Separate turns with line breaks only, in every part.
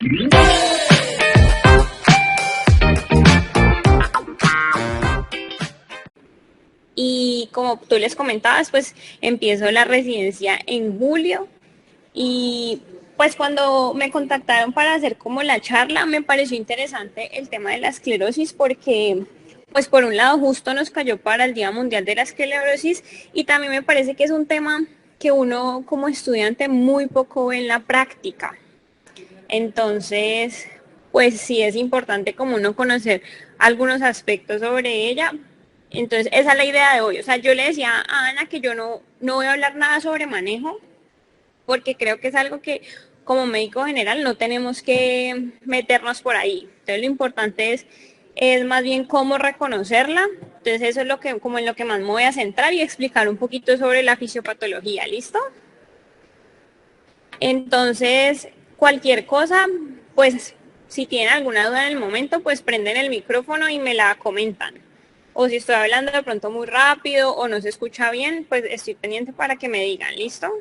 Y como tú les comentabas, pues empiezo la residencia en julio y pues cuando me contactaron para hacer como la charla, me pareció interesante el tema de la esclerosis porque pues por un lado justo nos cayó para el Día Mundial de la Esclerosis y también me parece que es un tema que uno como estudiante muy poco ve en la práctica. Entonces, pues sí es importante como uno conocer algunos aspectos sobre ella. Entonces, esa es la idea de hoy. O sea, yo le decía a Ana que yo no voy a hablar nada sobre manejo, porque creo que es algo que como médico general no tenemos que meternos por ahí. Entonces, lo importante es más bien cómo reconocerla. Entonces, eso es lo que, como en lo que más me voy a centrar y explicar un poquito sobre la fisiopatología. ¿Listo? Entonces, cualquier cosa, pues si tienen alguna duda en el momento, pues prenden el micrófono y me la comentan. O si estoy hablando de pronto muy rápido o no se escucha bien, pues estoy pendiente para que me digan, ¿listo?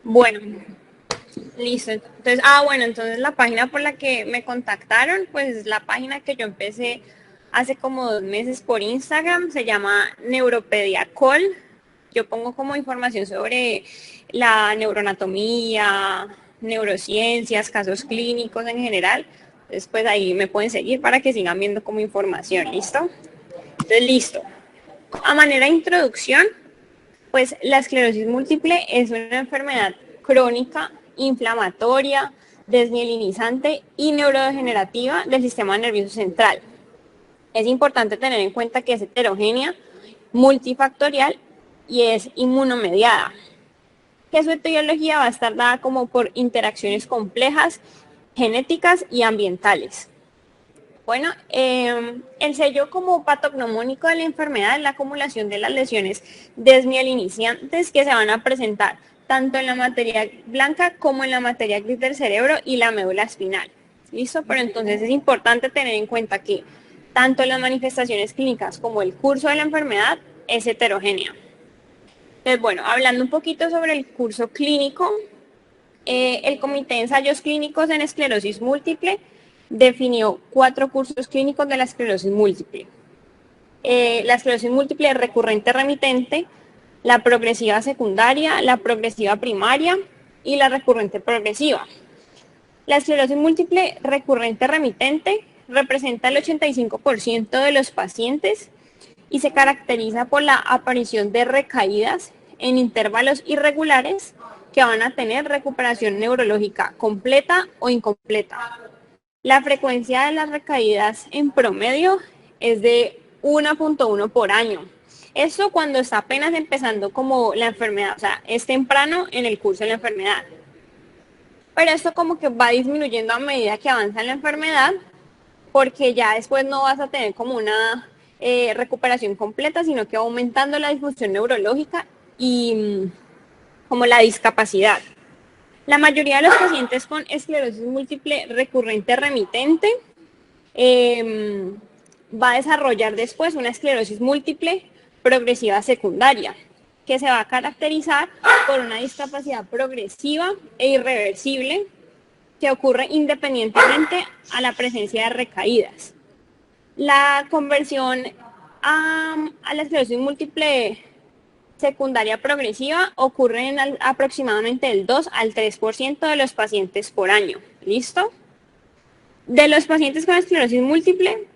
Bueno, listo. Entonces, bueno, entonces la página por la que me contactaron, pues es la página que yo empecé hace como 2 meses por Instagram, se llama Neuropedia Call. Yo pongo como información sobre la neuroanatomía, neurociencias, casos clínicos en general. Entonces, pues ahí me pueden seguir para que sigan viendo como información, ¿listo? Entonces, listo. A manera de introducción, pues la esclerosis múltiple es una enfermedad crónica, inflamatoria, desmielinizante y neurodegenerativa del sistema nervioso central. Es importante tener en cuenta que es heterogénea, multifactorial y es inmunomediada, que su etiología va a estar dada como por interacciones complejas, genéticas y ambientales. Bueno, el sello como patognomónico de la enfermedad es la acumulación de las lesiones desmielinizantes que se van a presentar tanto en la materia blanca como en la materia gris del cerebro y la médula espinal. ¿Listo? Pero entonces es importante tener en cuenta que tanto las manifestaciones clínicas como el curso de la enfermedad es heterogénea. Entonces, bueno, hablando un poquito sobre el curso clínico, el Comité de Ensayos Clínicos en Esclerosis Múltiple definió 4 cursos clínicos de la esclerosis múltiple. La esclerosis múltiple recurrente remitente, la progresiva secundaria, la progresiva primaria y la recurrente progresiva. La esclerosis múltiple recurrente remitente representa el 85% de los pacientes y se caracteriza por la aparición de recaídas en intervalos irregulares que van a tener recuperación neurológica completa o incompleta. La frecuencia de las recaídas en promedio es de 1.1 por año. Eso cuando está apenas empezando como la enfermedad, o sea, es temprano en el curso de la enfermedad. Pero esto como que va disminuyendo a medida que avanza la enfermedad, porque ya después no vas a tener como una recuperación completa, sino que va aumentando la disfunción neurológica y como la discapacidad. La mayoría de los pacientes con esclerosis múltiple recurrente remitente va a desarrollar después una esclerosis múltiple progresiva secundaria, que se va a caracterizar por una discapacidad progresiva e irreversible que ocurre independientemente a la presencia de recaídas. La conversión a la esclerosis múltiple secundaria progresiva ocurre en aproximadamente el 2 al 3% de los pacientes por año. ¿Listo? De los pacientes con esclerosis múltiple,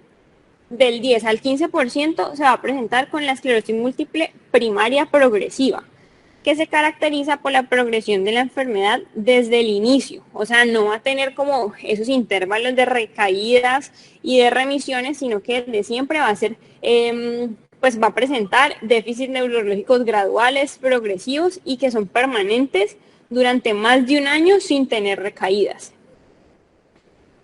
del 10 al 15% se va a presentar con la esclerosis múltiple primaria progresiva, que se caracteriza por la progresión de la enfermedad desde el inicio. O sea, no va a tener como esos intervalos de recaídas y de remisiones, sino que desde siempre va a ser, pues va a presentar déficits neurológicos graduales, progresivos y que son permanentes durante más de un año sin tener recaídas.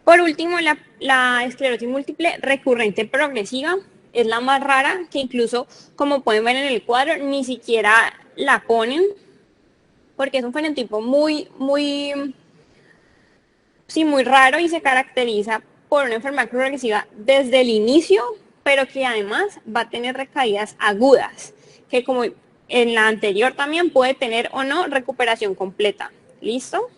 Por último, la esclerosis múltiple recurrente progresiva es la más rara, que incluso, como pueden ver en el cuadro, ni siquiera la ponen, porque es un fenotipo muy sí, muy raro y se caracteriza por una enfermedad progresiva desde el inicio, pero que además va a tener recaídas agudas, que como en la anterior también puede tener o no recuperación completa. ¿Listo?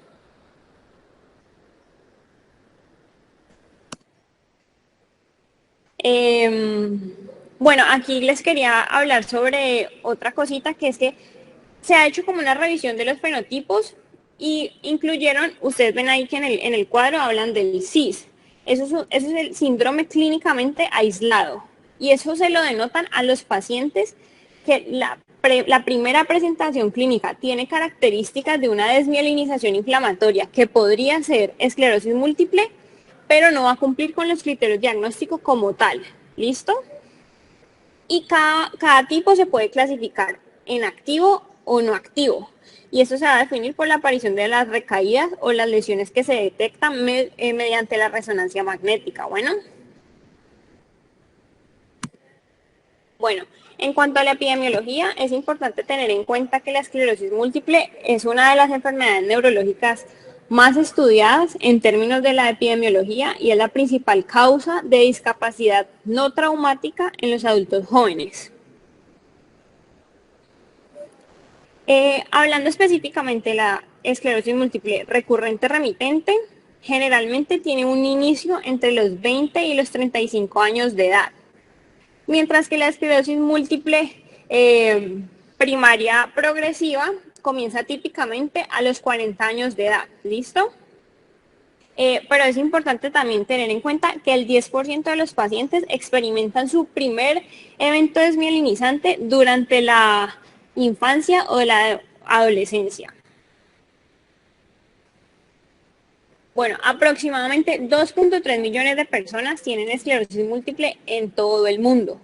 Eh, bueno, aquí les quería hablar sobre otra cosita que es que se ha hecho como una revisión de los fenotipos y incluyeron, ustedes ven ahí que en el cuadro hablan del CIS. Eso es el síndrome clínicamente aislado. Y eso se lo denotan a los pacientes que la primera presentación clínica tiene características de una desmielinización inflamatoria que podría ser esclerosis múltiple, pero no va a cumplir con los criterios diagnósticos como tal. ¿Listo? Y cada tipo se puede clasificar en activo o no activo. Y esto se va a definir por la aparición de las recaídas o las lesiones que se detectan mediante la resonancia magnética. Bueno, en cuanto a la epidemiología, es importante tener en cuenta que la esclerosis múltiple es una de las enfermedades neurológicas más estudiadas en términos de la epidemiología y es la principal causa de discapacidad no traumática en los adultos jóvenes. Hablando específicamente de la esclerosis múltiple recurrente remitente, generalmente tiene un inicio entre los 20 y los 35 años de edad, mientras que la esclerosis múltiple primaria progresiva comienza típicamente a los 40 años de edad. ¿Listo? Pero es importante también tener en cuenta que el 10% de los pacientes experimentan su primer evento desmielinizante durante la infancia o la adolescencia. Bueno, aproximadamente 2.3 millones de personas tienen esclerosis múltiple en todo el mundo.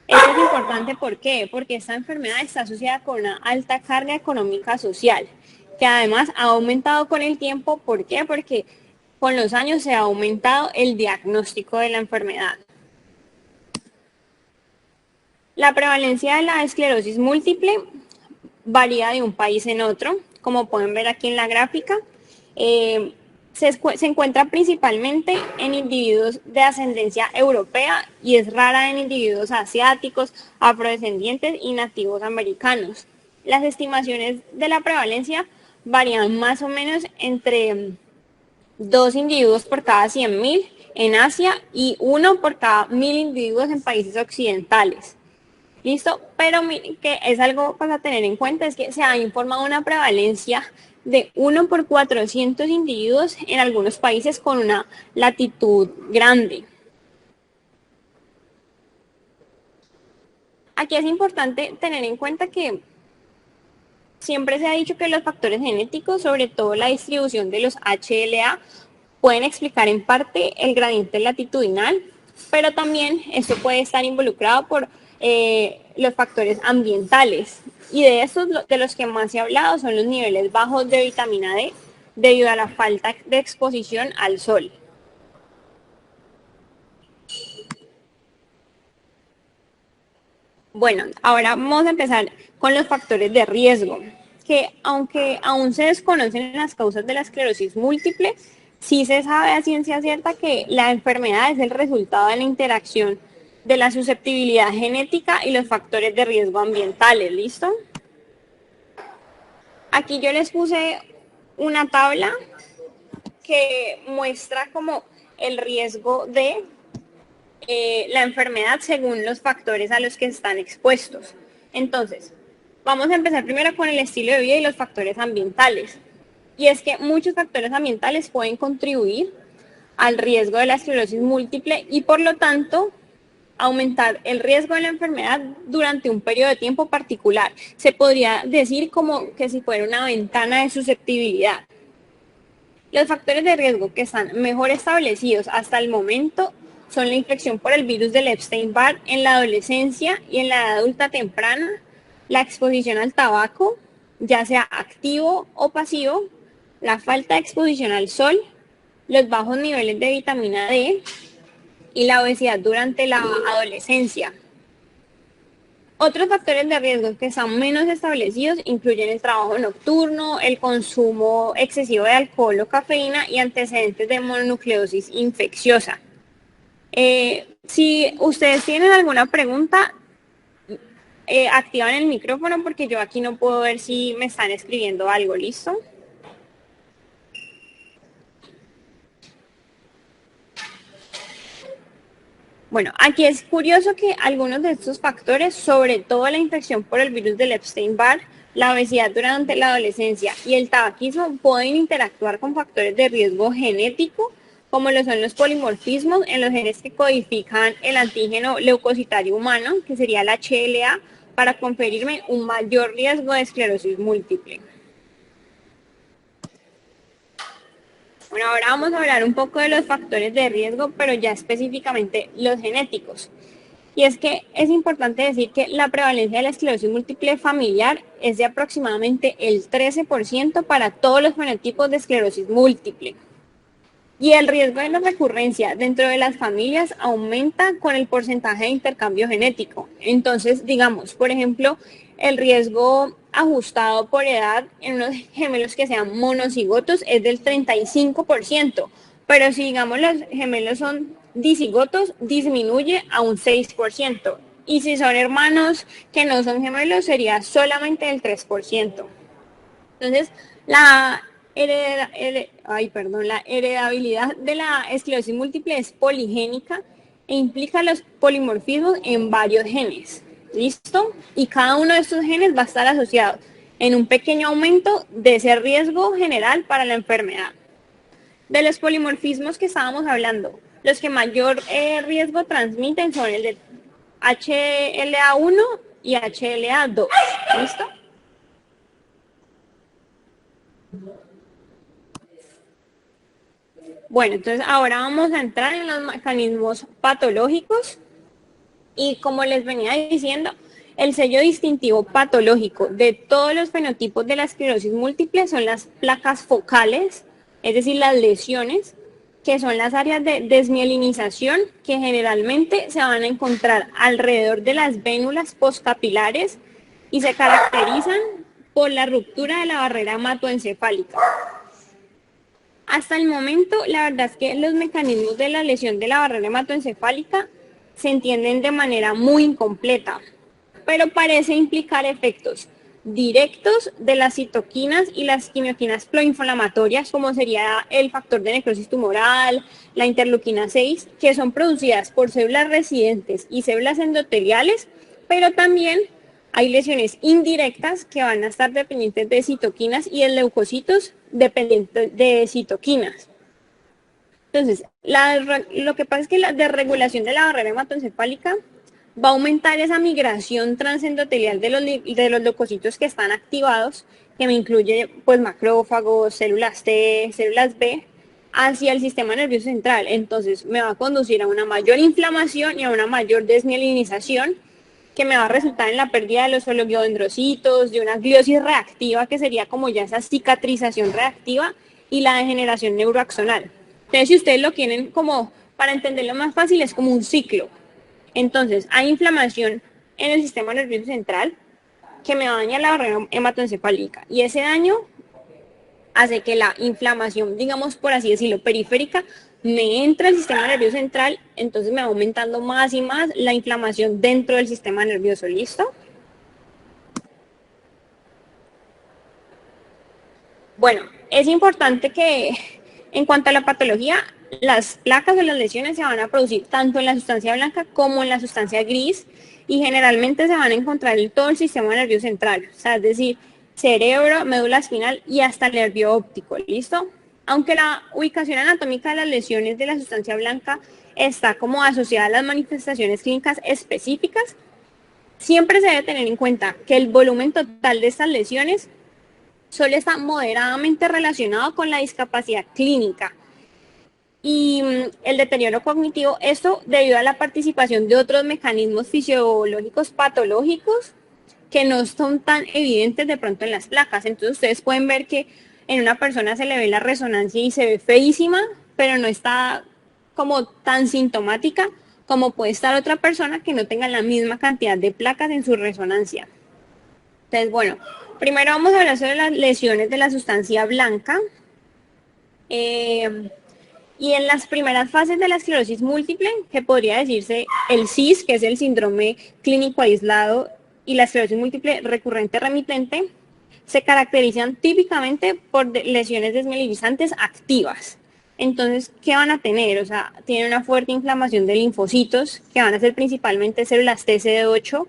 Esto es importante, ¿por qué? Porque esta enfermedad está asociada con una alta carga económica social, que además ha aumentado con el tiempo. ¿Por qué? Porque con los años se ha aumentado el diagnóstico de la enfermedad. La prevalencia de la esclerosis múltiple varía de un país en otro, como pueden ver aquí en la gráfica. Eh, se encuentra principalmente en individuos de ascendencia europea y es rara en individuos asiáticos, afrodescendientes y nativos americanos. Las estimaciones de la prevalencia varían más o menos entre 2 individuos por cada 100.000 en Asia y 1 por cada 1.000 individuos en países occidentales. ¿Listo? Pero miren que es algo para tener en cuenta, es que se ha informado una prevalencia de 1 por 400 individuos en algunos países con una latitud grande. Aquí es importante tener en cuenta que siempre se ha dicho que los factores genéticos, sobre todo la distribución de los HLA, pueden explicar en parte el gradiente latitudinal, pero también esto puede estar involucrado por los factores ambientales. Y de estos, de los que más se ha hablado, son los niveles bajos de vitamina D debido a la falta de exposición al sol. Bueno, ahora vamos a empezar con los factores de riesgo, que aunque aún se desconocen las causas de la esclerosis múltiple, sí se sabe a ciencia cierta que la enfermedad es el resultado de la interacción de la susceptibilidad genética y los factores de riesgo ambientales. ¿Listo? Aquí yo les puse una tabla que muestra como el riesgo de la enfermedad según los factores a los que están expuestos. Entonces, vamos a empezar primero con el estilo de vida y los factores ambientales. Y es que muchos factores ambientales pueden contribuir al riesgo de la esclerosis múltiple y por lo tanto aumentar el riesgo de la enfermedad durante un periodo de tiempo particular. Se podría decir como que si fuera una ventana de susceptibilidad. Los factores de riesgo que están mejor establecidos hasta el momento son la infección por el virus del Epstein-Barr en la adolescencia y en la edad adulta temprana, la exposición al tabaco, ya sea activo o pasivo, la falta de exposición al sol, los bajos niveles de vitamina D y la obesidad durante la adolescencia. Otros factores de riesgo que están menos establecidos incluyen el trabajo nocturno, el consumo excesivo de alcohol o cafeína y antecedentes de mononucleosis infecciosa. Si ustedes tienen alguna pregunta, activan el micrófono porque yo aquí no puedo ver si me están escribiendo algo, ¿listo? Bueno, aquí es curioso que algunos de estos factores, sobre todo la infección por el virus del Epstein-Barr, la obesidad durante la adolescencia y el tabaquismo pueden interactuar con factores de riesgo genético, como lo son los polimorfismos en los genes que codifican el antígeno leucocitario humano, que sería el HLA, para conferirme un mayor riesgo de esclerosis múltiple. Bueno, ahora vamos a hablar un poco de los factores de riesgo, pero ya específicamente los genéticos. Y es que es importante decir que la prevalencia de la esclerosis múltiple familiar es de aproximadamente el 13% para todos los fenotipos de esclerosis múltiple. Y el riesgo de la recurrencia dentro de las familias aumenta con el porcentaje de intercambio genético. Entonces, digamos, por ejemplo, el riesgo ajustado por edad en unos gemelos que sean monocigotos es del 35%, pero si digamos los gemelos son dicigotos, disminuye a un 6%. Y si son hermanos que no son gemelos, sería solamente el 3%. Entonces, la la heredabilidad de la esclerosis múltiple es poligénica e implica los polimorfismos en varios genes. ¿Listo? Y cada uno de estos genes va a estar asociado en un pequeño aumento de ese riesgo general para la enfermedad. De los polimorfismos que estábamos hablando, los que mayor riesgo transmiten son el de HLA1 y HLA2. ¿Listo? Bueno, entonces ahora vamos a entrar en los mecanismos patológicos y como les venía diciendo, el sello distintivo patológico de todos los fenotipos de la esclerosis múltiple son las placas focales, es decir, las lesiones, que son las áreas de desmielinización que generalmente se van a encontrar alrededor de las vénulas postcapilares y se caracterizan por la ruptura de la barrera hematoencefálica. Hasta el momento, la verdad es que los mecanismos de la lesión de la barrera hematoencefálica se entienden de manera muy incompleta, pero parece implicar efectos directos de las citoquinas y las quimioquinas proinflamatorias, como sería el factor de necrosis tumoral, la interleuquina 6, que son producidas por células residentes y células endoteliales, pero también hay lesiones indirectas que van a estar dependientes de citoquinas y de leucocitos dependientes de citoquinas. Entonces, lo que pasa es que la desregulación de la barrera hematoencefálica va a aumentar esa migración transendotelial de los leucocitos que están activados, que me incluye pues macrófagos, células T, células B, hacia el sistema nervioso central. Entonces, me va a conducir a una mayor inflamación y a una mayor desmielinización, que me va a resultar en la pérdida de los oligodendrocitos, de una gliosis reactiva, que sería como ya esa cicatrización reactiva, y la degeneración neuroaxonal. Entonces, si ustedes lo quieren como, para entenderlo más fácil, es como un ciclo. Entonces, hay inflamación en el sistema nervioso central que me daña la barrera hematoencefálica, y ese daño hace que la inflamación, digamos por así decirlo, periférica, me entra al sistema nervioso central, entonces me va aumentando más y más la inflamación dentro del sistema nervioso. ¿Listo? Bueno, es importante que en cuanto a la patología, las placas o las lesiones se van a producir tanto en la sustancia blanca como en la sustancia gris, y generalmente se van a encontrar en todo el sistema nervioso central, o sea, es decir, cerebro, médula espinal y hasta el nervio óptico. ¿Listo? Aunque la ubicación anatómica de las lesiones de la sustancia blanca está como asociada a las manifestaciones clínicas específicas, siempre se debe tener en cuenta que el volumen total de estas lesiones solo está moderadamente relacionado con la discapacidad clínica y el deterioro cognitivo, esto debido a la participación de otros mecanismos fisiológicos patológicos que no son tan evidentes de pronto en las placas. Entonces ustedes pueden ver que en una persona se le ve la resonancia y se ve feísima, pero no está como tan sintomática como puede estar otra persona que no tenga la misma cantidad de placas en su resonancia. Entonces, bueno, primero vamos a hablar sobre las lesiones de la sustancia blanca. Y en las primeras fases de la esclerosis múltiple, que podría decirse el CIS, que es el síndrome clínico aislado, y la esclerosis múltiple recurrente remitente, se caracterizan típicamente por lesiones desmielinizantes activas. Entonces, ¿qué van a tener? O sea, tienen una fuerte inflamación de linfocitos, que van a ser principalmente células TCD8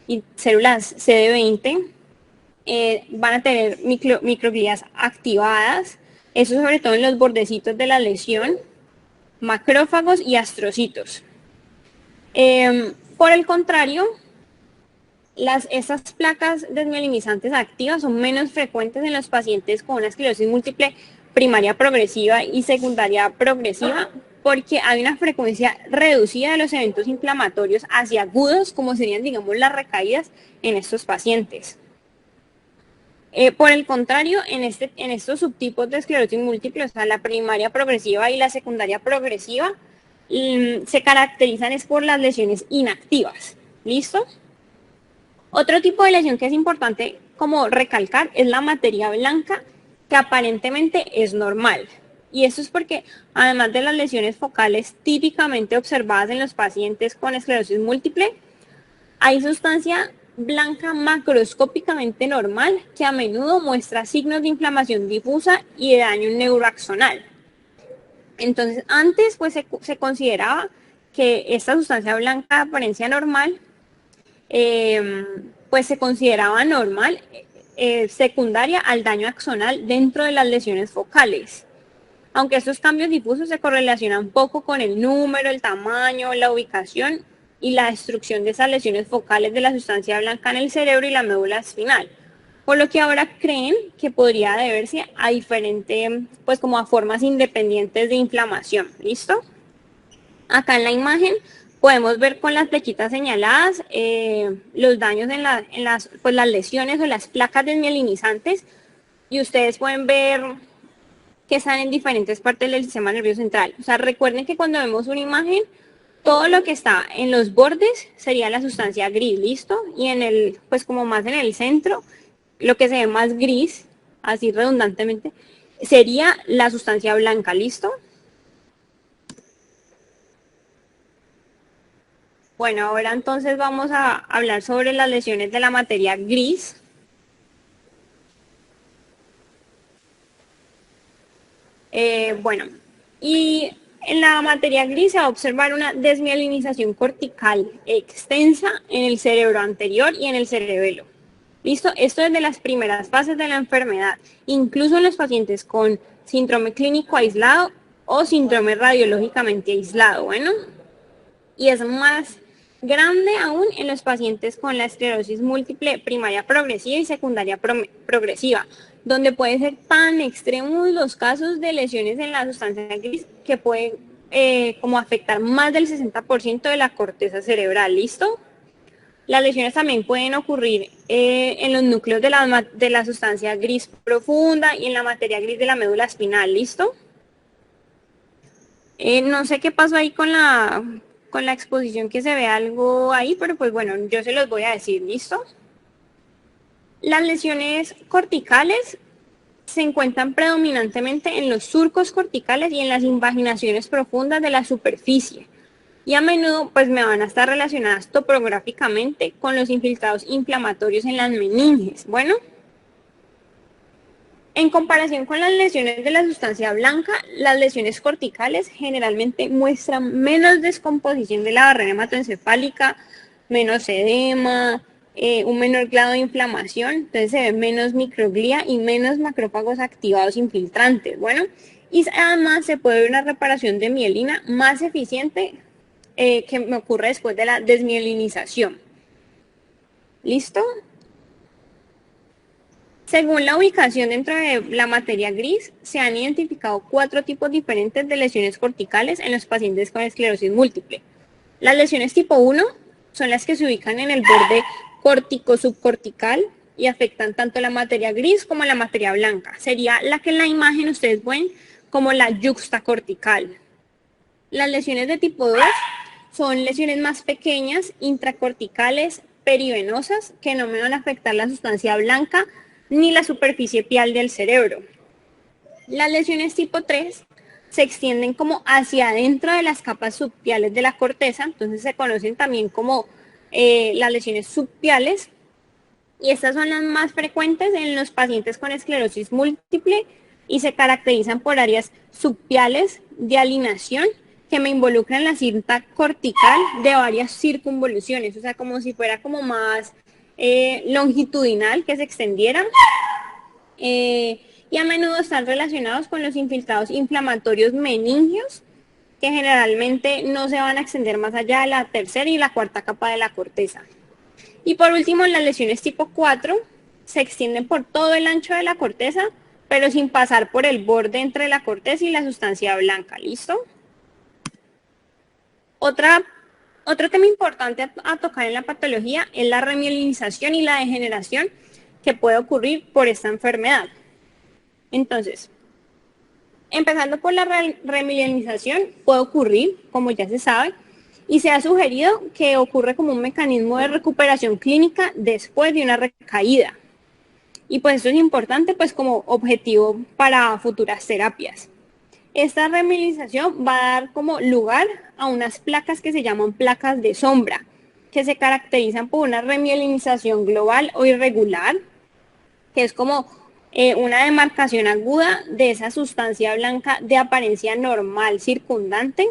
y células CD20. Van a tener microglías activadas, eso sobre todo en los bordecitos de la lesión, macrófagos y astrocitos. Por el contrario, esas placas desmielinizantes activas son menos frecuentes en los pacientes con una esclerosis múltiple primaria progresiva y secundaria progresiva, porque hay una frecuencia reducida de los eventos inflamatorios hacia agudos, como serían, digamos, las recaídas en estos pacientes. Por el contrario, en estos subtipos de esclerosis múltiple, o sea, la primaria progresiva y la secundaria progresiva, se caracterizan es por las lesiones inactivas. ¿Listo? Otro tipo de lesión que es importante como recalcar es la materia blanca, que aparentemente es normal. Y esto es porque, además de las lesiones focales típicamente observadas en los pacientes con esclerosis múltiple, hay sustancia blanca macroscópicamente normal que a menudo muestra signos de inflamación difusa y de daño neuroaxonal. Entonces, antes pues se consideraba que esta sustancia blanca de apariencia normal pues se consideraba normal, secundaria al daño axonal dentro de las lesiones focales. Aunque estos cambios difusos se correlacionan poco con el número, el tamaño, la ubicación y la destrucción de esas lesiones focales de la sustancia blanca en el cerebro y la médula espinal. Por lo que ahora creen que podría deberse a diferentes, pues como a formas independientes de inflamación. ¿Listo? Acá en la imagen podemos ver con las flechitas señaladas los daños en las lesiones o las placas desmielinizantes, y ustedes pueden ver que están en diferentes partes del sistema nervioso central. O sea, recuerden que cuando vemos una imagen, todo lo que está en los bordes sería la sustancia gris, ¿listo? Y en el, pues como más en el centro, lo que se ve más gris, así redundantemente, sería la sustancia blanca, ¿listo? Bueno, ahora entonces vamos a hablar sobre las lesiones de la materia gris. Bueno, y en la materia gris se va a observar una desmielinización cortical extensa en el cerebro anterior y en el cerebelo. ¿Listo? Esto es de las primeras fases de la enfermedad, incluso en los pacientes con síndrome clínico aislado o síndrome radiológicamente aislado. Bueno, y es más grande aún en los pacientes con la esclerosis múltiple primaria progresiva y secundaria progresiva, donde pueden ser tan extremos los casos de lesiones en la sustancia gris que pueden como afectar más del 60% de la corteza cerebral. ¿Listo? Las lesiones también pueden ocurrir en los núcleos de la sustancia gris profunda y en la materia gris de la médula espinal. ¿Listo? No sé qué pasó ahí con la exposición, que se ve algo ahí, pero pues bueno, yo se los voy a decir. ¿Listo? Las lesiones corticales se encuentran predominantemente en los surcos corticales y en las invaginaciones profundas de la superficie, y a menudo pues me van a estar relacionadas topográficamente con los infiltrados inflamatorios en las meninges. Bueno, en comparación con las lesiones de la sustancia blanca, las lesiones corticales generalmente muestran menos descomposición de la barrera hematoencefálica, menos edema, un menor grado de inflamación, entonces se ve menos microglía y menos macrófagos activados infiltrantes. Bueno, y además se puede ver una reparación de mielina más eficiente que me ocurre después de la desmielinización. ¿Listo? Según la ubicación dentro de la materia gris, se han identificado 4 tipos diferentes de lesiones corticales en los pacientes con esclerosis múltiple. Las lesiones tipo 1 son las que se ubican en el borde córtico-subcortical y afectan tanto la materia gris como la materia blanca. Sería la que en la imagen ustedes ven como la yuxtacortical. Las lesiones de tipo 2 son lesiones más pequeñas, intracorticales, perivenosas, que no me van a afectar la sustancia blanca ni la superficie pial del cerebro. Las lesiones tipo 3 se extienden como hacia adentro de las capas subpiales de la corteza, entonces se conocen también como las lesiones subpiales, y estas son las más frecuentes en los pacientes con esclerosis múltiple y se caracterizan por áreas subpiales de alineación que me involucran la cinta cortical de varias circunvoluciones, o sea, como si fuera como más longitudinal, que se extendiera. Y a menudo están relacionados con los infiltrados inflamatorios meningios, que generalmente no se van a extender más allá de la tercera y la cuarta capa de la corteza. Y por último, las lesiones tipo 4 se extienden por todo el ancho de la corteza, pero sin pasar por el borde entre la corteza y la sustancia blanca. ¿Listo? Otro tema importante a tocar en la patología es la remielinización y la degeneración que puede ocurrir por esta enfermedad. Entonces, empezando por la remilenización, puede ocurrir, como ya se sabe, y se ha sugerido que ocurre como un mecanismo de recuperación clínica después de una recaída. Y pues esto es importante pues como objetivo para futuras terapias. Esta remilenización va a dar como lugar a unas placas que se llaman placas de sombra, que se caracterizan por una remielinización global o irregular, que es como una demarcación aguda de esa sustancia blanca de apariencia normal circundante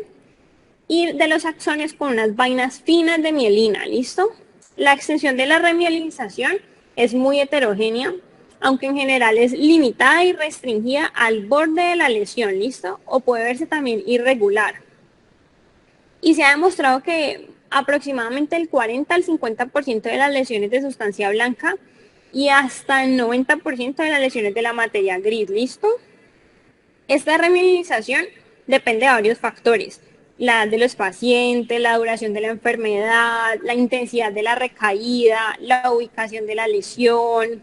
y de los axones con unas vainas finas de mielina, ¿listo? La extensión de la remielinización es muy heterogénea, aunque en general es limitada y restringida al borde de la lesión, ¿listo? O puede verse también irregular. Y se ha demostrado que aproximadamente el 40 al 50% de las lesiones de sustancia blanca y hasta el 90% de las lesiones de la materia gris, ¿listo? Esta remielinización depende de varios factores: la edad de los pacientes, la duración de la enfermedad, la intensidad de la recaída, la ubicación de la lesión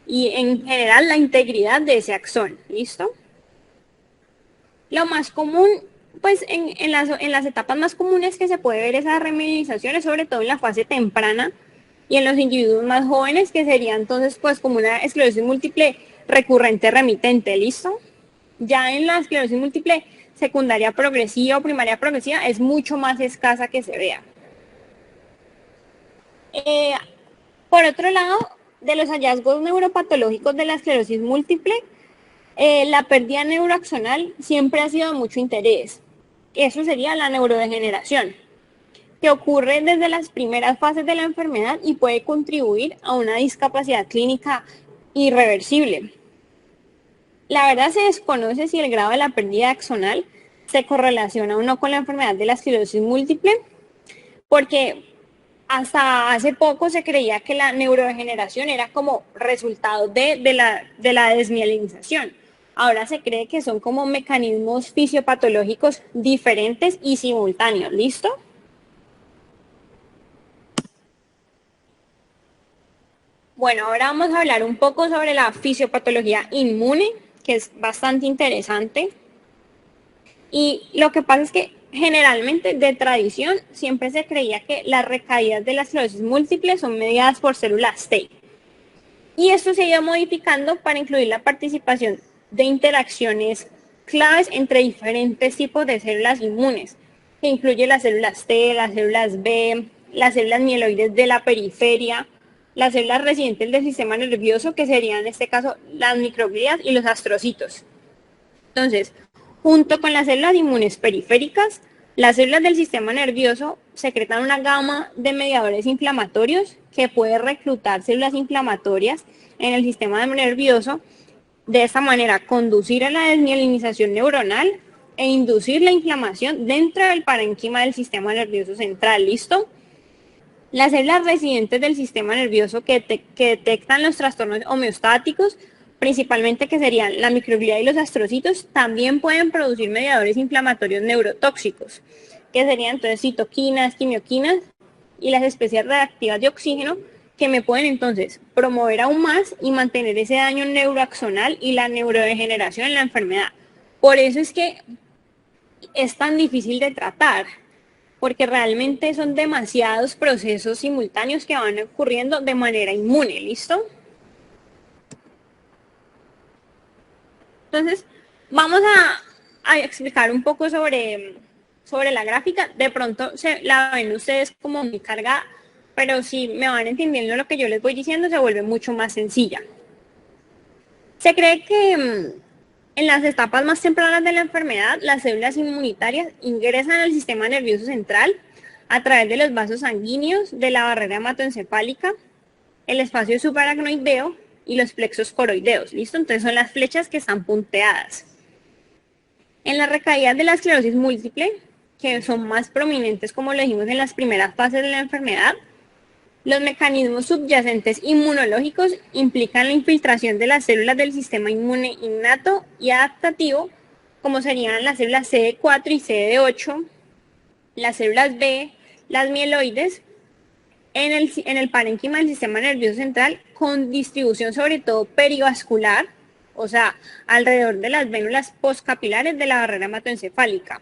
y en general la integridad de ese axón, ¿listo? Lo más común, pues en las etapas más comunes que se puede ver esa remielinización es sobre todo en la fase temprana y en los individuos más jóvenes, que sería entonces pues como una esclerosis múltiple recurrente remitente, ¿listo? Ya en la esclerosis múltiple secundaria progresiva o primaria progresiva es mucho más escasa que se vea. Por otro lado, de los hallazgos neuropatológicos de la esclerosis múltiple, la pérdida neuroaxonal siempre ha sido de mucho interés. Eso sería la neurodegeneración, que ocurre desde las primeras fases de la enfermedad y puede contribuir a una discapacidad clínica irreversible. La verdad se desconoce si el grado de la pérdida axonal se correlaciona o no con la enfermedad de la esclerosis múltiple, porque hasta hace poco se creía que la neurodegeneración era como resultado de la desmielinización. Ahora se cree que son como mecanismos fisiopatológicos diferentes y simultáneos. ¿Listo? Bueno, ahora vamos a hablar un poco sobre la fisiopatología inmune, que es bastante interesante. Y lo que pasa es que generalmente de tradición siempre se creía que las recaídas de la esclerosis múltiple son mediadas por células T. Y esto se ha ido modificando para incluir la participación de interacciones claves entre diferentes tipos de células inmunes, que incluye las células T, las células B, las células mieloides de la periferia, las células residentes del sistema nervioso, que serían en este caso las microglías y los astrocitos. Entonces, junto con las células inmunes periféricas, las células del sistema nervioso secretan una gama de mediadores inflamatorios que puede reclutar células inflamatorias en el sistema nervioso, de esta manera conducir a la desmielinización neuronal e inducir la inflamación dentro del parénquima del sistema nervioso central. ¿Listo? Las células residentes del sistema nervioso que detectan los trastornos homeostáticos, principalmente que serían la microglia y los astrocitos, también pueden producir mediadores inflamatorios neurotóxicos, que serían entonces citoquinas, quimioquinas y las especies reactivas de oxígeno, que me pueden entonces promover aún más y mantener ese daño neuroaxonal y la neurodegeneración en la enfermedad. Por eso es que es tan difícil de tratar. porque realmente son demasiados procesos simultáneos que van ocurriendo de manera inmune, ¿listo? Entonces, vamos a explicar un poco sobre la gráfica. De pronto la ven ustedes como muy cargada, pero si me van entendiendo lo que yo les voy diciendo, se vuelve mucho más sencilla. Se cree que en las etapas más tempranas de la enfermedad, las células inmunitarias ingresan al sistema nervioso central a través de los vasos sanguíneos, de la barrera hematoencefálica, el espacio subaracnoideo y los plexos coroideos. ¿Listo? Entonces son las flechas que están punteadas. En las recaídas de la esclerosis múltiple, que son más prominentes, como lo dijimos en las primeras fases de la enfermedad, los mecanismos subyacentes inmunológicos implican la infiltración de las células del sistema inmune innato y adaptativo, como serían las células CD4 y CD8, las células B, las mieloides, en el parénquima del sistema nervioso central, con distribución sobre todo perivascular, o sea, alrededor de las vénulas postcapilares de la barrera hematoencefálica.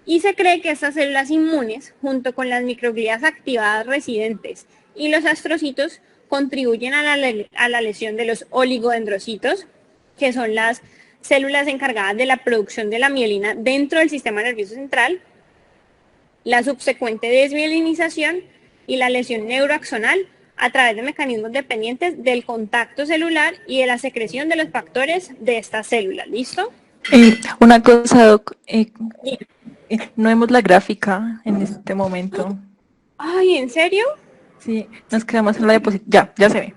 Y se cree que estas células inmunes, junto con las microglías activadas residentes y los astrocitos, contribuyen a la lesión de los oligodendrocitos, que son las células encargadas de la producción de la mielina dentro del sistema nervioso central, la subsecuente desmielinización y la lesión neuroaxonal a través de mecanismos dependientes del contacto celular y de la secreción de los factores de estas células. ¿Listo?
Una cosa, Doc, no vemos la gráfica en este momento.
Ay, ¿en serio?
Sí, nos quedamos en la diapositiva. Ya se ve.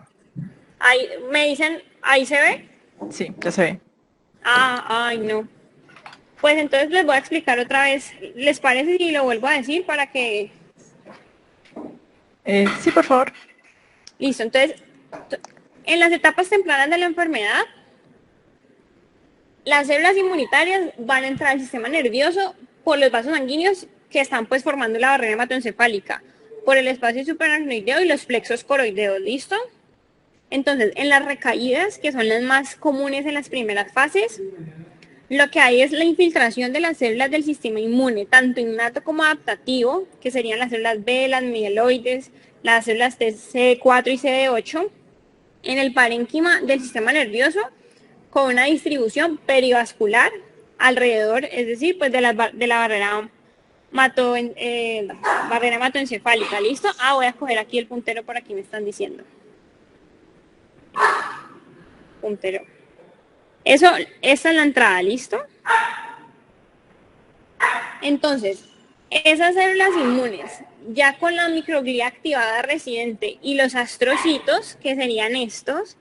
Ahí, me dicen, ¿ahí se ve?
Sí, ya se ve.
Ay, no. Pues entonces les voy a explicar otra vez. ¿Les parece si lo vuelvo a decir para que...
Sí, por favor.
Listo, entonces, en las etapas tempranas de la enfermedad, las células inmunitarias van a entrar al sistema nervioso por los vasos sanguíneos que están pues formando la barrera hematoencefálica, por el espacio subaracnoideo y los plexos coroideos, ¿listo? Entonces, en las recaídas, que son las más comunes en las primeras fases, lo que hay es la infiltración de las células del sistema inmune, tanto innato como adaptativo, que serían las células B, las mieloides, las células CD4 y CD8, en el parénquima del sistema nervioso, con una distribución perivascular alrededor, es decir, pues de la barrera hematoencefálica. ¿Listo? Voy a coger aquí el puntero por aquí me están diciendo. Puntero. Esa es la entrada, ¿listo? Entonces, esas células inmunes, ya con la microglía activada residente y los astrocitos, que serían estos,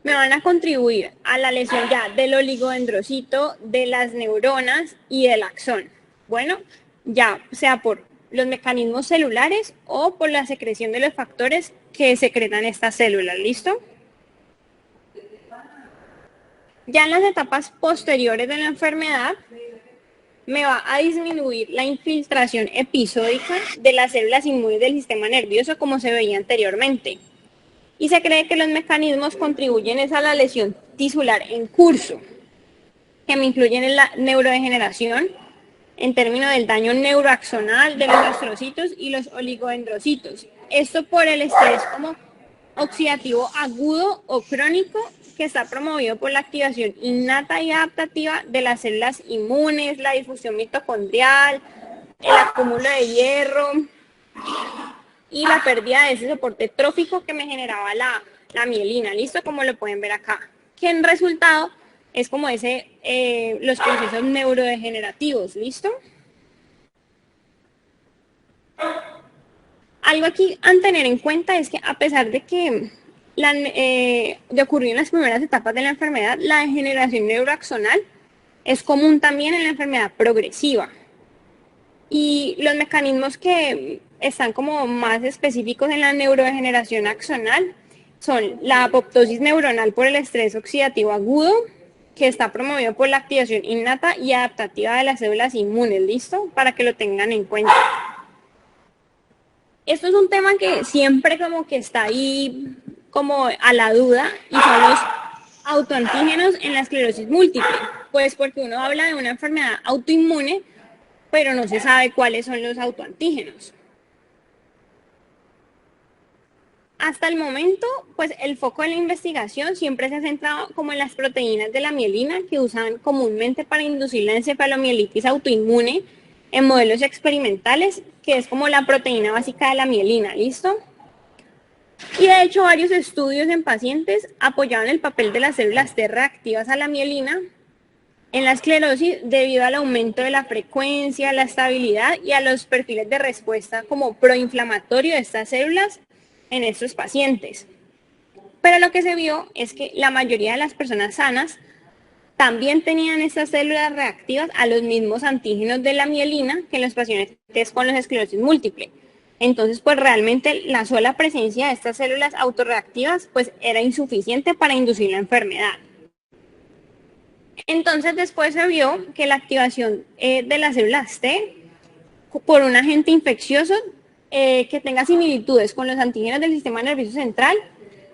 me van a contribuir a la lesión ya del oligodendrocito, de las neuronas y del axón. Bueno, ya sea por los mecanismos celulares o por la secreción de los factores que secretan estas células, ¿listo? Ya en las etapas posteriores de la enfermedad, me va a disminuir la infiltración episódica de las células inmunes del sistema nervioso como se veía anteriormente. Y se cree que los mecanismos contribuyen a la lesión tisular en curso, que me incluyen en la neurodegeneración, en términos del daño neuroaxonal de los astrocitos y los oligodendrocitos. Esto por el estrés como oxidativo agudo o crónico que está promovido por la activación innata y adaptativa de las células inmunes, la difusión mitocondrial, el acúmulo de hierro y la pérdida de ese soporte trófico que me generaba la mielina, ¿listo? Como lo pueden ver acá. Que en resultado es como los procesos neurodegenerativos, ¿listo? Algo aquí a tener en cuenta es que a pesar de que de ocurrir en las primeras etapas de la enfermedad, la degeneración neuroaxonal es común también en la enfermedad progresiva. Y los mecanismos que están como más específicos en la neurodegeneración axonal son la apoptosis neuronal por el estrés oxidativo agudo, que está promovido por la activación innata y adaptativa de las células inmunes, ¿listo? Para que lo tengan en cuenta. Esto es un tema que siempre como que está ahí como a la duda y son los autoantígenos en la esclerosis múltiple. Pues porque uno habla de una enfermedad autoinmune, pero no se sabe cuáles son los autoantígenos. Hasta el momento, pues el foco de la investigación siempre se ha centrado como en las proteínas de la mielina que usan comúnmente para inducir la encefalomielitis autoinmune en modelos experimentales, que es como la proteína básica de la mielina, ¿listo? Y de hecho varios estudios en pacientes apoyaban el papel de las células T reactivas a la mielina en la esclerosis debido al aumento de la frecuencia, la estabilidad y a los perfiles de respuesta como proinflamatorio de estas células en estos pacientes. Pero lo que se vio es que la mayoría de las personas sanas también tenían estas células reactivas a los mismos antígenos de la mielina que en los pacientes con la esclerosis múltiple. Entonces, pues realmente la sola presencia de estas células autorreactivas pues era insuficiente para inducir la enfermedad. Entonces después se vio que la activación de las células T por un agente infeccioso que tenga similitudes con los antígenos del sistema nervioso central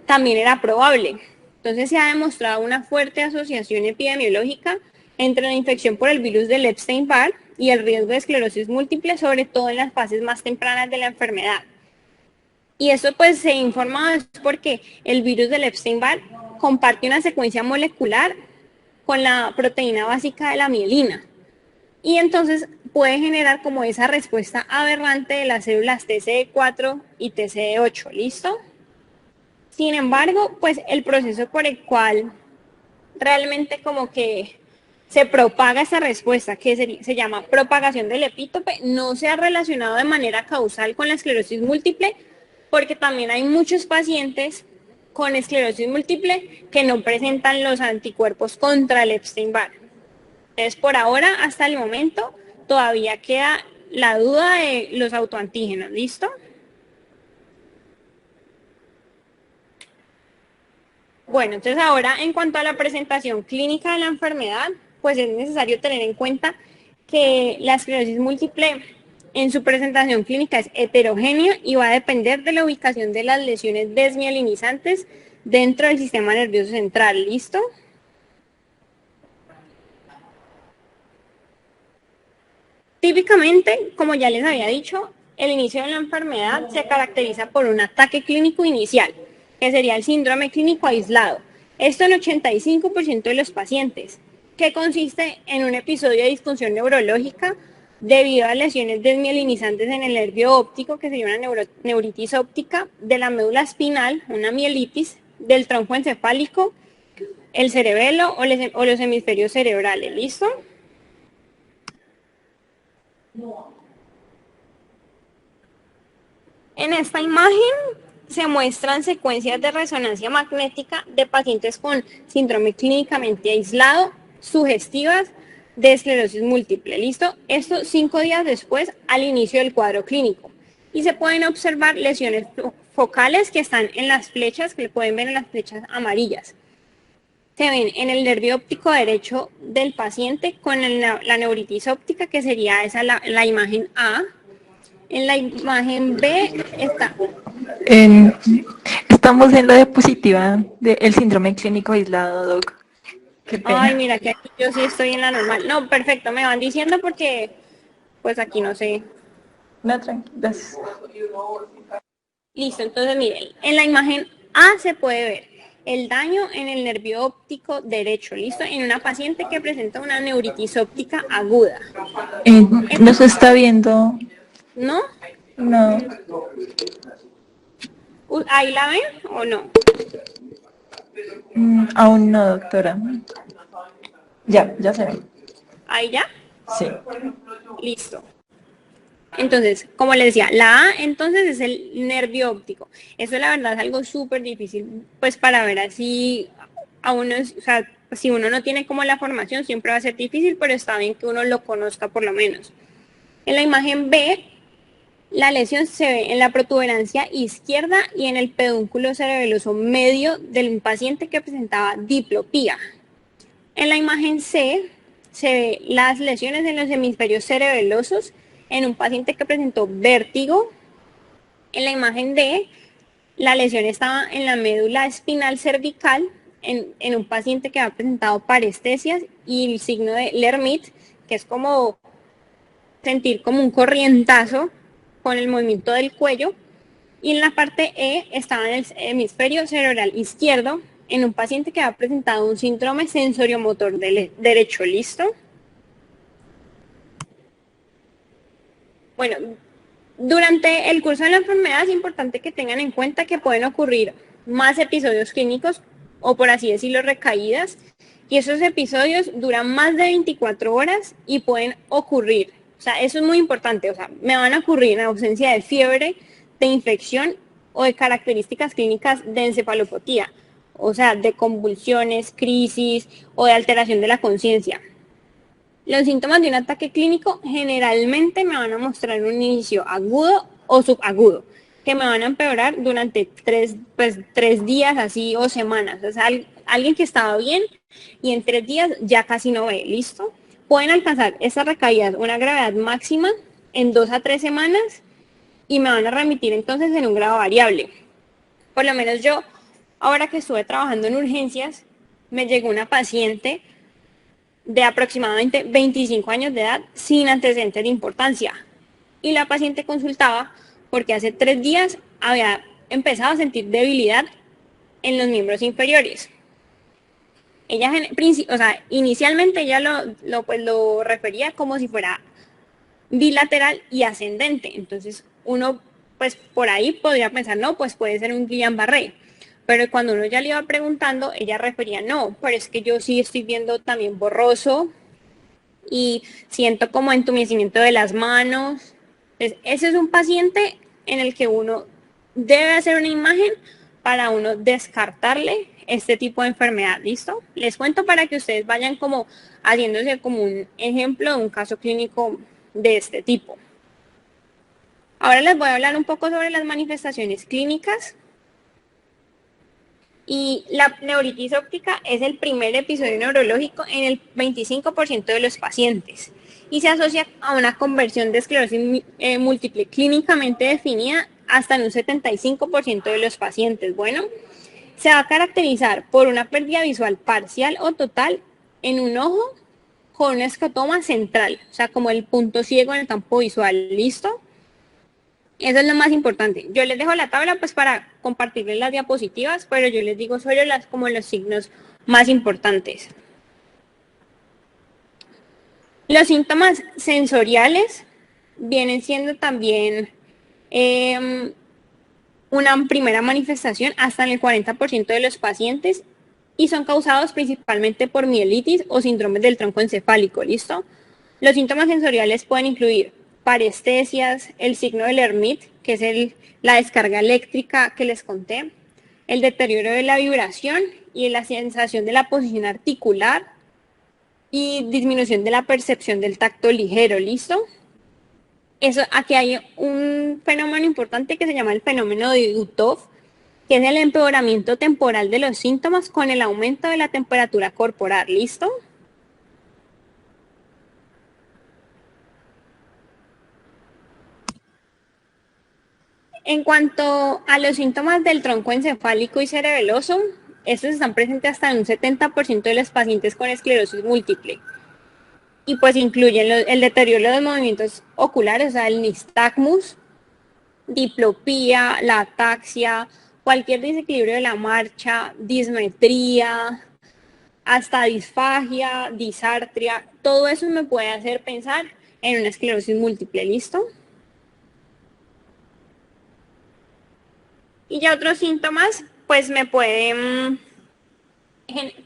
también era probable. Entonces se ha demostrado una fuerte asociación epidemiológica entre la infección por el virus del Epstein-Barr y el riesgo de esclerosis múltiple, sobre todo en las fases más tempranas de la enfermedad. Y eso pues se informa porque el virus del Epstein-Barr comparte una secuencia molecular con la proteína básica de la mielina. Y entonces puede generar como esa respuesta aberrante de las células TCD4 y TCD8, ¿listo? Sin embargo, pues el proceso por el cual realmente como que se propaga esa respuesta, que se llama propagación del epítope, no se ha relacionado de manera causal con la esclerosis múltiple, porque también hay muchos pacientes con esclerosis múltiple que no presentan los anticuerpos contra el Epstein-Barr. Entonces, por ahora, hasta el momento, todavía queda la duda de los autoantígenos, ¿listo? Bueno, entonces ahora en cuanto a la presentación clínica de la enfermedad, pues es necesario tener en cuenta que la esclerosis múltiple en su presentación clínica es heterogénea y va a depender de la ubicación de las lesiones desmielinizantes dentro del sistema nervioso central, ¿listo? Típicamente, como ya les había dicho, el inicio de la enfermedad se caracteriza por un ataque clínico inicial, que sería el síndrome clínico aislado. Esto en 85% de los pacientes, que consiste en un episodio de disfunción neurológica debido a lesiones desmielinizantes en el nervio óptico, que sería una neuritis óptica, de la médula espinal, una mielitis, del tronco encefálico, el cerebelo o los hemisferios cerebrales. ¿Listo? En esta imagen se muestran secuencias de resonancia magnética de pacientes con síndrome clínicamente aislado, sugestivas, de esclerosis múltiple. ¿Listo? Esto 5 días después al inicio del cuadro clínico. Y se pueden observar lesiones focales que están en las flechas, que le pueden ver en las flechas amarillas. Se ven en el nervio óptico derecho del paciente con la neuritis óptica, que sería esa la imagen A. En la imagen B está.
Estamos en la diapositiva del síndrome clínico aislado, Doc. Qué pena.
Ay, mira que aquí yo sí estoy en la normal. No, perfecto, me van diciendo porque pues aquí no sé.
No, tranquilas.
Listo, entonces miren, en la imagen A se puede ver el daño en el nervio óptico derecho, listo, en una paciente que presenta una neuritis óptica aguda.
No se está viendo.
¿No?
No.
¿Ahí la ven o no?
Aún no, doctora. Ya se ve.
¿Ahí ya?
Sí.
Listo. Entonces, como les decía, la A entonces es el nervio óptico. Eso la verdad es algo súper difícil, pues para ver así a uno, o sea, si uno no tiene como la formación siempre va a ser difícil, pero está bien que uno lo conozca por lo menos. En la imagen B, la lesión se ve en la protuberancia izquierda y en el pedúnculo cerebeloso medio del paciente que presentaba diplopía. En la imagen C se ve las lesiones en los hemisferios cerebelosos en un paciente que presentó vértigo. En la imagen D, la lesión estaba en la médula espinal cervical en un paciente que ha presentado parestesias y el signo de Lermit, que es como sentir como un corrientazo con el movimiento del cuello. Y en la parte E estaba en el hemisferio cerebral izquierdo, en un paciente que ha presentado un síndrome sensoriomotor derecho. ¿Listo? Bueno, durante el curso de la enfermedad es importante que tengan en cuenta que pueden ocurrir más episodios clínicos o, por así decirlo, recaídas, y esos episodios duran más de 24 horas y pueden ocurrir, o sea, eso es muy importante, o sea, me van a ocurrir en ausencia de fiebre, de infección o de características clínicas de encefalopatía, o sea, de convulsiones, crisis o de alteración de la conciencia. Los síntomas de un ataque clínico generalmente me van a mostrar un inicio agudo o subagudo, que me van a empeorar durante tres días así o semanas. O sea, alguien que estaba bien y en 3 días ya casi no ve. ¿Listo? Pueden alcanzar esas recaídas una gravedad máxima en 2 a 3 semanas y me van a remitir entonces en un grado variable. Por lo menos yo, ahora que estuve trabajando en urgencias, me llegó una paciente de aproximadamente 25 años de edad sin antecedentes de importancia. Y la paciente consultaba porque hace 3 días había empezado a sentir debilidad en los miembros inferiores. Ella, o sea, inicialmente ella lo refería como si fuera bilateral y ascendente. Entonces uno, pues por ahí podría pensar, no, pues puede ser un Guillain-Barré. Pero cuando uno ya le iba preguntando, ella refería, no, pero es que yo sí estoy viendo también borroso y siento como entumecimiento de las manos. Entonces, ese es un paciente en el que uno debe hacer una imagen para uno descartarle este tipo de enfermedad. ¿Listo? Les cuento para que ustedes vayan como haciéndose como un ejemplo de un caso clínico de este tipo. Ahora les voy a hablar un poco sobre las manifestaciones clínicas. Y la neuritis óptica es el primer episodio neurológico en el 25% de los pacientes y se asocia a una conversión de esclerosis múltiple clínicamente definida hasta en un 75% de los pacientes. Bueno, se va a caracterizar por una pérdida visual parcial o total en un ojo con un escotoma central, o sea, como el punto ciego en el campo visual. ¿Listo? Eso es lo más importante. Yo les dejo la tabla pues para compartirles las diapositivas, pero yo les digo solo como los signos más importantes. Los síntomas sensoriales vienen siendo también una primera manifestación hasta en el 40% de los pacientes y son causados principalmente por mielitis o síndromes del tronco encefálico. ¿Listo? Los síntomas sensoriales pueden incluir parestesias, el signo del Hermite, que es la descarga eléctrica que les conté, el deterioro de la vibración y la sensación de la posición articular y disminución de la percepción del tacto ligero. ¿Listo? Aquí hay un fenómeno importante que se llama el fenómeno de Dutov, que es el empeoramiento temporal de los síntomas con el aumento de la temperatura corporal. ¿Listo? En cuanto a los síntomas del tronco encefálico y cerebeloso, estos están presentes hasta en un 70% de los pacientes con esclerosis múltiple. Y pues incluyen el deterioro de los movimientos oculares, o sea, el nistagmus, diplopía, la ataxia, cualquier desequilibrio de la marcha, dismetría, hasta disfagia, disartria. Todo eso me puede hacer pensar en una esclerosis múltiple. ¿Listo? Y ya otros síntomas, pues me pueden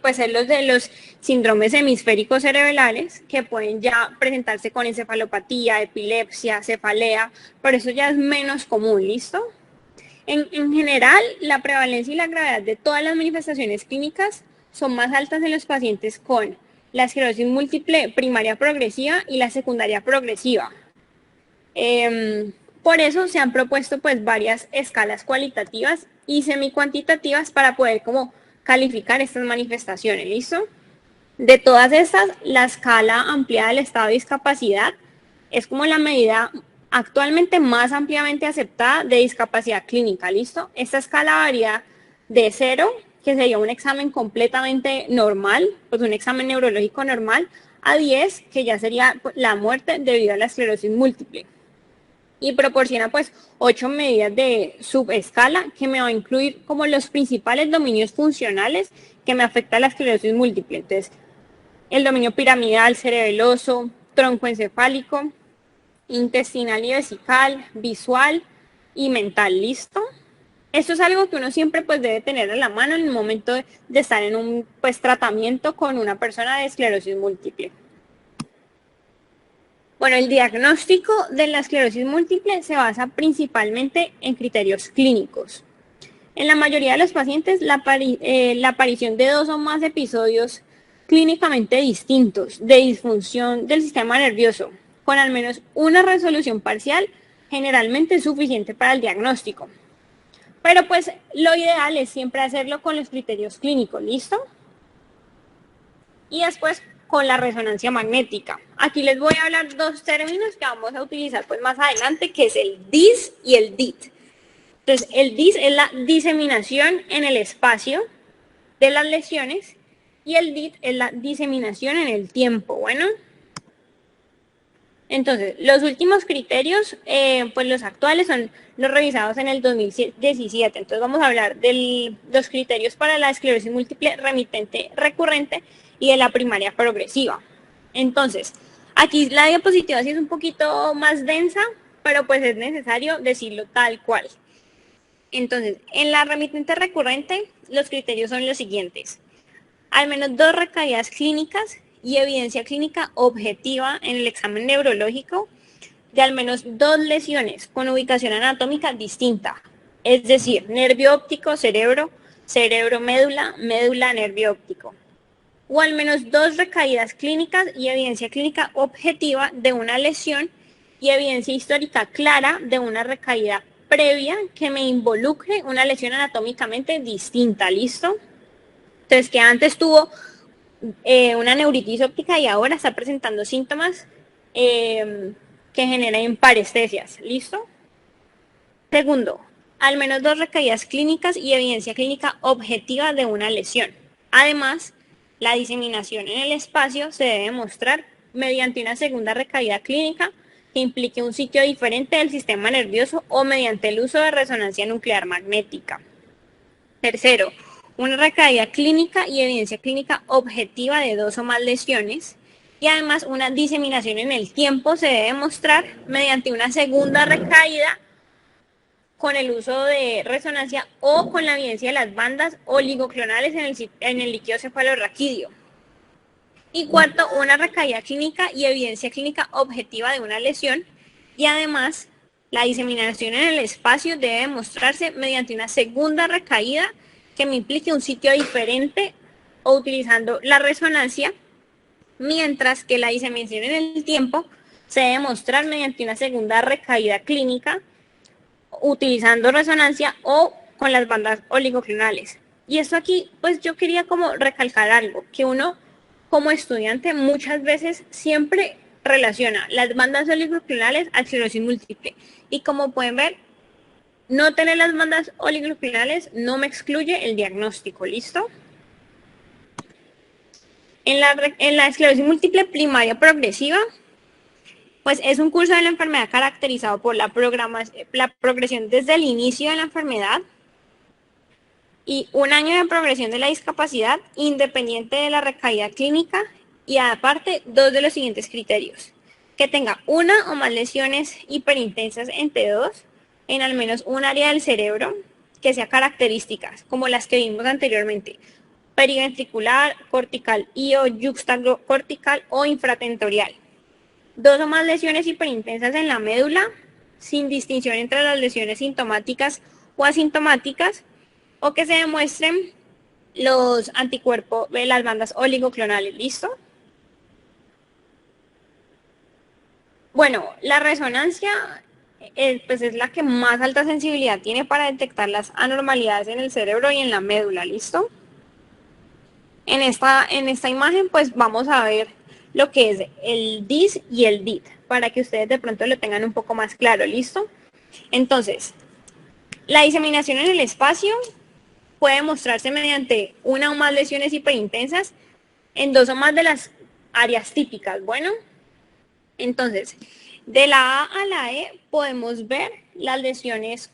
pues ser los de los síndromes hemisféricos cerebrales, que pueden ya presentarse con encefalopatía, epilepsia, cefalea, pero eso ya es menos común. ¿Listo? En general, la prevalencia y la gravedad de todas las manifestaciones clínicas son más altas en los pacientes con la esclerosis múltiple primaria progresiva y la secundaria progresiva. Por eso se han propuesto pues varias escalas cualitativas y semicuantitativas para poder como calificar estas manifestaciones. ¿Listo? De todas estas, la escala ampliada del estado de discapacidad es como la medida actualmente más ampliamente aceptada de discapacidad clínica. ¿Listo? Esta escala varía de 0, que sería un examen completamente normal, pues un examen neurológico normal, a 10, que ya sería la muerte debido a la esclerosis múltiple. Y proporciona pues 8 medidas de subescala que me va a incluir como los principales dominios funcionales que me afecta la esclerosis múltiple. Entonces, el dominio piramidal, cerebeloso, troncoencefálico, intestinal y vesical, visual y mental. ¿Listo? Esto es algo que uno siempre pues debe tener a la mano en el momento de estar en un pues tratamiento con una persona de esclerosis múltiple. Bueno, el diagnóstico de la esclerosis múltiple se basa principalmente en criterios clínicos. En la mayoría de los pacientes, la aparición de 2 o más episodios clínicamente distintos de disfunción del sistema nervioso, con al menos una resolución parcial, generalmente es suficiente para el diagnóstico. Pero pues lo ideal es siempre hacerlo con los criterios clínicos, ¿listo? Y después con la resonancia magnética. Aquí les voy a hablar 2 términos que vamos a utilizar pues más adelante, que es el DIS y el DIT. Entonces, el DIS es la diseminación en el espacio de las lesiones y el DIT es la diseminación en el tiempo. Bueno, entonces, los últimos criterios, pues los actuales son los revisados en el 2017. Entonces, vamos a hablar de los criterios para la esclerosis múltiple remitente recurrente y de la primaria progresiva. Entonces, aquí la diapositiva sí es un poquito más densa, pero pues es necesario decirlo tal cual. Entonces, en la remitente recurrente, los criterios son los siguientes: al menos 2 recaídas clínicas y evidencia clínica objetiva en el examen neurológico de al menos 2 lesiones con ubicación anatómica distinta, es decir, nervio óptico, cerebro, cerebro, médula, médula, nervio óptico. O al menos 2 recaídas clínicas y evidencia clínica objetiva de una lesión y evidencia histórica clara de una recaída previa que me involucre una lesión anatómicamente distinta. ¿Listo? Entonces, que antes tuvo una neuritis óptica y ahora está presentando síntomas que generan parestesias. ¿Listo? Segundo, al menos 2 recaídas clínicas y evidencia clínica objetiva de una lesión. Además, la diseminación en el espacio se debe mostrar mediante una segunda recaída clínica que implique un sitio diferente del sistema nervioso o mediante el uso de resonancia nuclear magnética. Tercero, una recaída clínica y evidencia clínica objetiva de 2 o más lesiones. Y además, una diseminación en el tiempo se debe mostrar mediante una segunda recaída con el uso de resonancia o con la evidencia de las bandas oligoclonales en el líquido cefalorraquídeo. Y cuarto, una recaída clínica y evidencia clínica objetiva de una lesión. Y además, la diseminación en el espacio debe demostrarse mediante una segunda recaída que me implique un sitio diferente o utilizando la resonancia, mientras que la diseminación en el tiempo se debe mostrar mediante una segunda recaída clínica utilizando resonancia o con las bandas oligoclonales. Y esto aquí, pues yo quería como recalcar algo, que uno como estudiante muchas veces siempre relaciona las bandas oligoclonales a esclerosis múltiple. Y como pueden ver, no tener las bandas oligoclonales no me excluye el diagnóstico. ¿Listo? En la esclerosis múltiple primaria progresiva, pues es un curso de la enfermedad caracterizado por la progresión desde el inicio de la enfermedad y 1 año de progresión de la discapacidad independiente de la recaída clínica, y aparte 2 de los siguientes criterios: que tenga 1 o más lesiones hiperintensas en T2 en al menos un área del cerebro que sea características, como las que vimos anteriormente: periventricular, cortical y o yuxtacortical o infratentorial. 2 o más lesiones hiperintensas en la médula, sin distinción entre las lesiones sintomáticas o asintomáticas, o que se demuestren los anticuerpos de las bandas oligoclonales. ¿Listo? Bueno, la resonancia pues es la que más alta sensibilidad tiene para detectar las anormalidades en el cerebro y en la médula. ¿Listo? En esta imagen pues vamos a ver lo que es el DIS y el DIT, para que ustedes de pronto lo tengan un poco más claro. ¿Listo? Entonces, la diseminación en el espacio puede mostrarse mediante 1 o más lesiones hiperintensas en 2 o más de las áreas típicas. Bueno, entonces, de la A a la E podemos ver las lesiones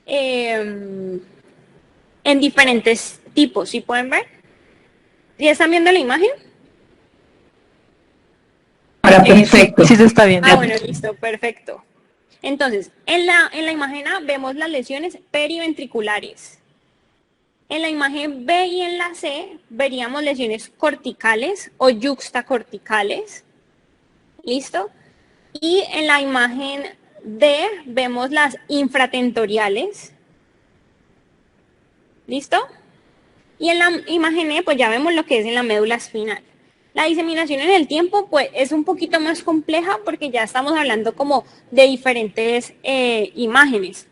en diferentes tipos. ¿Sí pueden ver? ¿Sí están viendo la imagen?
Ahora, perfecto. Sí se está viendo.
Ah, bueno, listo, perfecto. Entonces, en la imagen A vemos las lesiones periventriculares. En la imagen B y en la C veríamos lesiones corticales o yuxtacorticales. ¿Listo? Y en la imagen D vemos las infratentoriales. ¿Listo? Y en la imagen E, pues ya vemos lo que es en la médula espinal. La diseminación en el tiempo, pues es un poquito más compleja porque ya estamos hablando como de diferentes imágenes.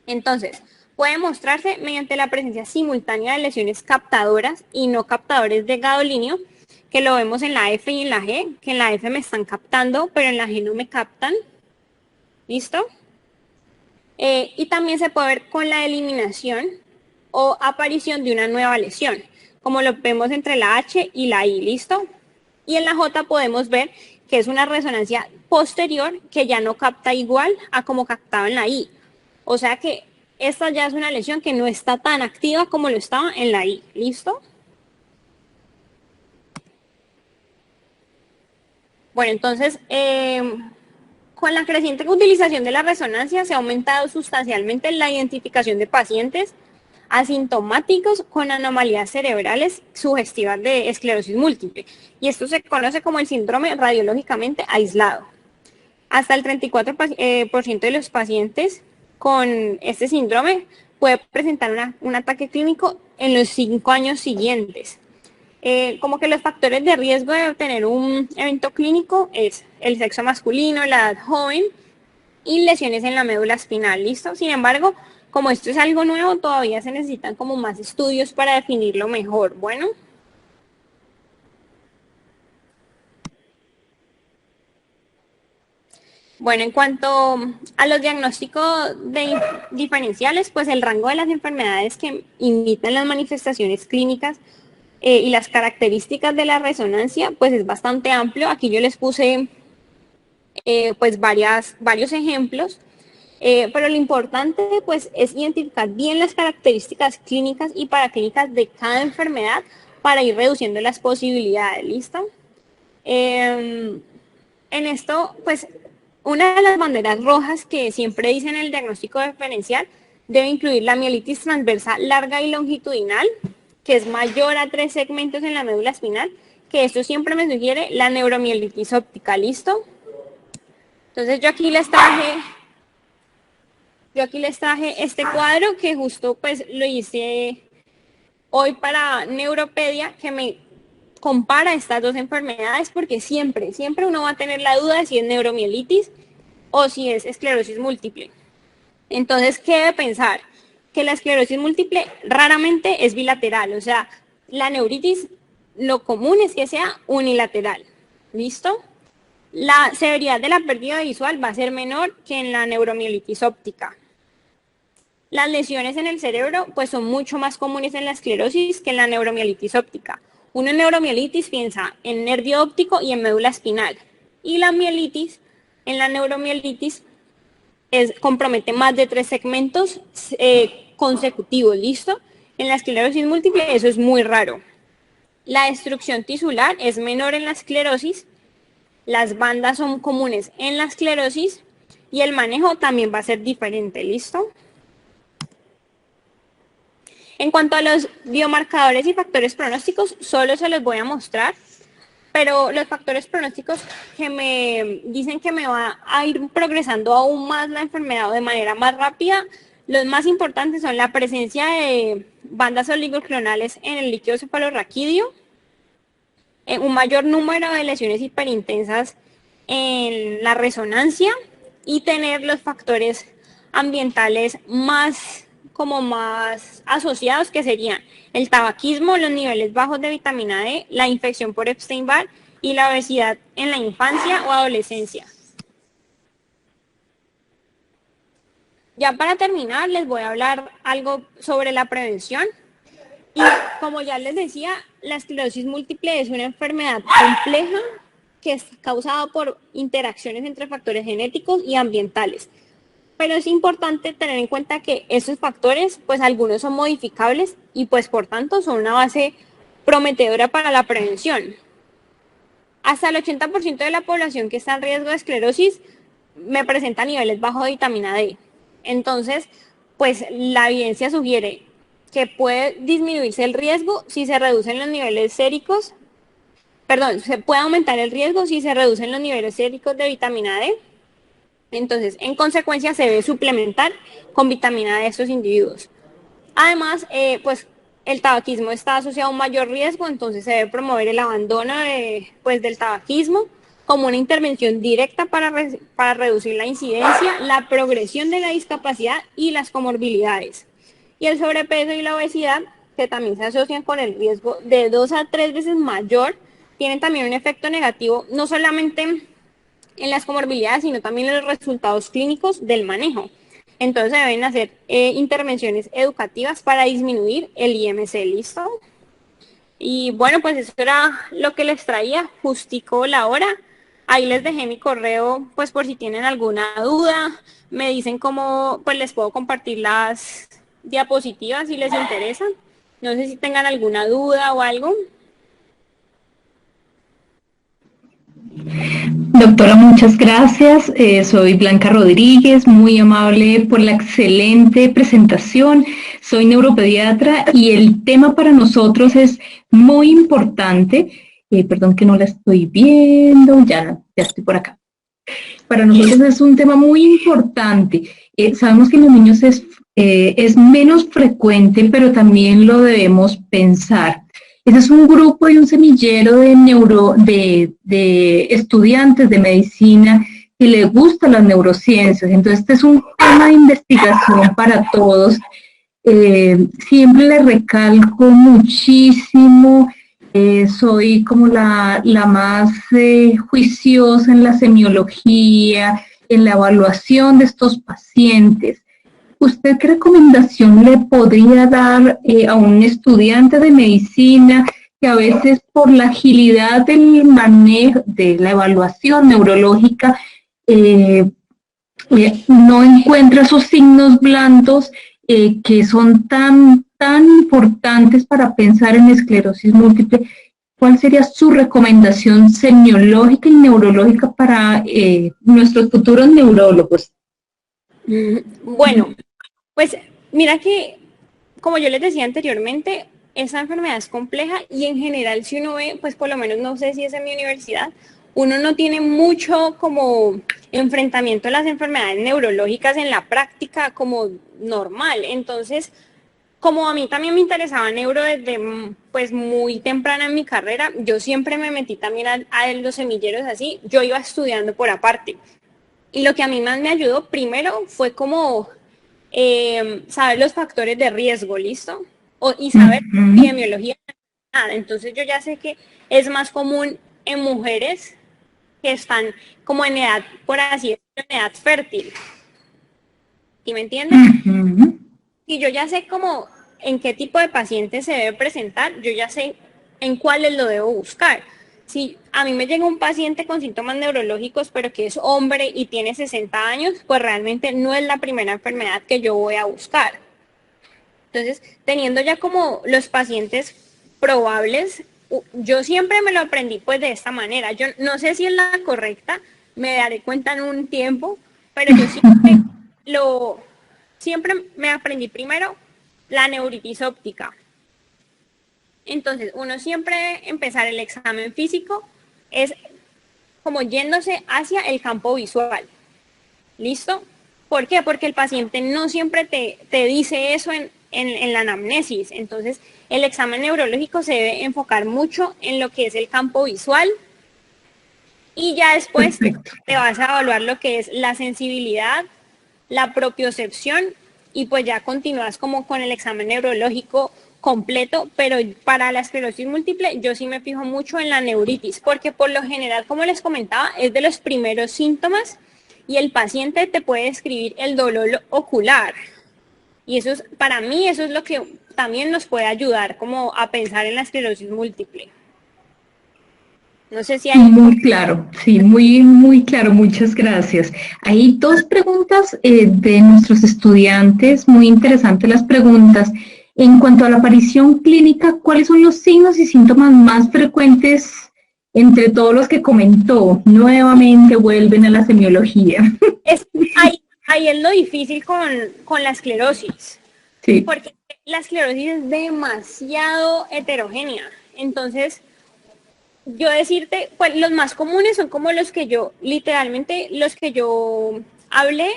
Entonces, puede mostrarse mediante la presencia simultánea de lesiones captadoras y no captadores de gadolíneo, que lo vemos en la F y en la G, que en la F me están captando, pero en la G no me captan. ¿Listo? Y también se puede ver con la eliminación o aparición de una nueva lesión, como lo vemos entre la H y la I, ¿listo? Y en la J podemos ver que es una resonancia posterior que ya no capta igual a como captaba en la I. O sea que esta ya es una lesión que no está tan activa como lo estaba en la I, ¿listo? Bueno, entonces, con la creciente utilización de la resonancia se ha aumentado sustancialmente la identificación de pacientes asintomáticos con anomalías cerebrales sugestivas de esclerosis múltiple. Y esto se conoce como el síndrome radiológicamente aislado. Hasta el 34% de los pacientes con este síndrome puede presentar un ataque clínico en los 5 años siguientes. Como que los factores de riesgo de obtener un evento clínico es el sexo masculino, la edad joven y lesiones en la médula espinal, ¿listo? Sin embargo, como esto es algo nuevo, todavía se necesitan como más estudios para definirlo mejor. Bueno, en cuanto a los diagnósticos diferenciales, pues el rango de las enfermedades que imitan las manifestaciones clínicas y las características de la resonancia, pues es bastante amplio. Aquí yo les puse pues varios ejemplos, pero lo importante pues es identificar bien las características clínicas y paraclínicas de cada enfermedad para ir reduciendo las posibilidades, ¿listo? En esto, pues, una de las banderas rojas que siempre dicen el diagnóstico diferencial debe incluir la mielitis transversa larga y longitudinal, que es mayor a 3 segmentos en la médula espinal, que esto siempre me sugiere la neuromielitis óptica, ¿listo? Entonces yo aquí les traje este cuadro que justo pues lo hice hoy para Neuropedia, que me compara estas dos enfermedades porque siempre uno va a tener la duda de si es neuromielitis o si es esclerosis múltiple. Entonces, ¿qué debe pensar? Que la esclerosis múltiple raramente es bilateral, o sea, la neuritis lo común es que sea unilateral. ¿Listo? La severidad de la pérdida visual va a ser menor que en la neuromielitis óptica. Las lesiones en el cerebro pues son mucho más comunes en la esclerosis que en la neuromielitis óptica. Uno en neuromielitis piensa en nervio óptico y en médula espinal. Y la mielitis, en la neuromielitis, compromete más de 3 segmentos consecutivos, ¿listo? En la esclerosis múltiple eso es muy raro. La destrucción tisular es menor en la esclerosis, las bandas son comunes en la esclerosis y el manejo también va a ser diferente, ¿listo? En cuanto a los biomarcadores y factores pronósticos, solo se los voy a mostrar, pero los factores pronósticos que me dicen que me va a ir progresando aún más la enfermedad de manera más rápida, los más importantes son la presencia de bandas oligoclonales en el líquido cefalorraquídeo, un mayor número de lesiones hiperintensas en la resonancia y tener los factores ambientales más asociados, que serían el tabaquismo, los niveles bajos de vitamina D, la infección por Epstein-Barr y la obesidad en la infancia o adolescencia. Ya para terminar, les voy a hablar algo sobre la prevención. Y como ya les decía, la esclerosis múltiple es una enfermedad compleja que es causada por interacciones entre factores genéticos y ambientales. Pero es importante tener en cuenta que esos factores, pues algunos son modificables y pues por tanto son una base prometedora para la prevención. Hasta el 80% de la población que está en riesgo de esclerosis me presenta niveles bajos de vitamina D. Entonces, pues la evidencia sugiere que puede disminuirse el riesgo si se reducen los niveles séricos, perdón, se puede aumentar el riesgo si se reducen los niveles séricos de vitamina D. Entonces, en consecuencia, se debe suplementar con vitamina D a estos individuos. Además, pues el tabaquismo está asociado a un mayor riesgo, entonces se debe promover el abandono pues, del tabaquismo como una intervención directa para reducir la incidencia, la progresión de la discapacidad y las comorbilidades. Y el sobrepeso y la obesidad, que también se asocian con el riesgo de 2 a 3 veces mayor, tienen también un efecto negativo, no solamente en las comorbilidades, sino también en los resultados clínicos del manejo. Entonces deben hacer intervenciones educativas para disminuir el IMC, ¿listo? Y bueno, pues eso era lo que les traía, justico la hora. Ahí les dejé mi correo, pues por si tienen alguna duda, me dicen cómo, pues les puedo compartir las diapositivas si les interesa. No sé si tengan alguna duda o algo.
Doctora, muchas gracias. Soy Blanca Rodríguez, muy amable por la excelente presentación. Soy neuropediatra y el tema para nosotros es muy importante. Perdón que no la estoy viendo, ya estoy por acá. Para nosotros es un tema muy importante. Sabemos que en los niños es menos frecuente, pero también lo debemos pensar. Ese es un grupo y un semillero de estudiantes de medicina que les gustan las neurociencias. Entonces, este es un tema de investigación para todos. Siempre le recalco muchísimo, soy como la más juiciosa en la semiología, en la evaluación de estos pacientes. ¿Usted qué recomendación le podría dar a un estudiante de medicina que a veces por la agilidad del manejo, de la evaluación neurológica, no encuentra esos signos blandos que son tan importantes para pensar en esclerosis múltiple? ¿Cuál sería su recomendación semiológica y neurológica para nuestros futuros neurólogos?
Bueno, pues mira que, como yo les decía anteriormente, esa enfermedad es compleja y en general si uno ve, pues por lo menos no sé si es en mi universidad, uno no tiene mucho como enfrentamiento a las enfermedades neurológicas en la práctica como normal. Entonces, como a mí también me interesaba neuro desde pues muy temprana en mi carrera, yo siempre me metí también a los semilleros así, yo iba estudiando por aparte. Y lo que a mí más me ayudó primero fue como saber los factores de riesgo, ¿listo? Y saber epidemiología. Entonces yo ya sé que es más común en mujeres que están como en edad, por así decirlo, en edad fértil. ¿Sí me entienden? Y yo ya sé como en qué tipo de pacientes se debe presentar, yo ya sé en cuáles lo debo buscar. Si a mí me llega un paciente con síntomas neurológicos, pero que es hombre y tiene 60 años, pues realmente no es la primera enfermedad que yo voy a buscar. Entonces, teniendo ya como los pacientes probables, yo siempre me lo aprendí pues de esta manera. Yo no sé si es la correcta, me daré cuenta en un tiempo, pero yo siempre me aprendí primero la neuritis óptica. Entonces, uno siempre empezar el examen físico es como yéndose hacia el campo visual. ¿Listo? ¿Por qué? Porque el paciente no siempre te dice eso en la anamnesis. Entonces, el examen neurológico se debe enfocar mucho en lo que es el campo visual y ya después te vas a evaluar lo que es la sensibilidad, la propiocepción y pues ya continúas como con el examen neurológico completo, pero para la esclerosis múltiple yo sí me fijo mucho en la neuritis, porque por lo general, como les comentaba, es de los primeros síntomas y el paciente te puede describir el dolor ocular. Y eso es, para mí, eso es lo que también nos puede ayudar como a pensar en la esclerosis múltiple. No sé si hay...
Muy claro, sí, muy claro, muchas gracias. Hay dos preguntas de nuestros estudiantes, muy interesantes las preguntas. En cuanto a la aparición clínica, ¿cuáles son los signos y síntomas más frecuentes entre todos los que comentó? Nuevamente vuelven a la semiología.
Ahí es lo difícil con la esclerosis,
Sí.
porque la esclerosis es demasiado heterogénea. Entonces, yo decirte, pues los más comunes son como los que yo, literalmente, los que yo hablé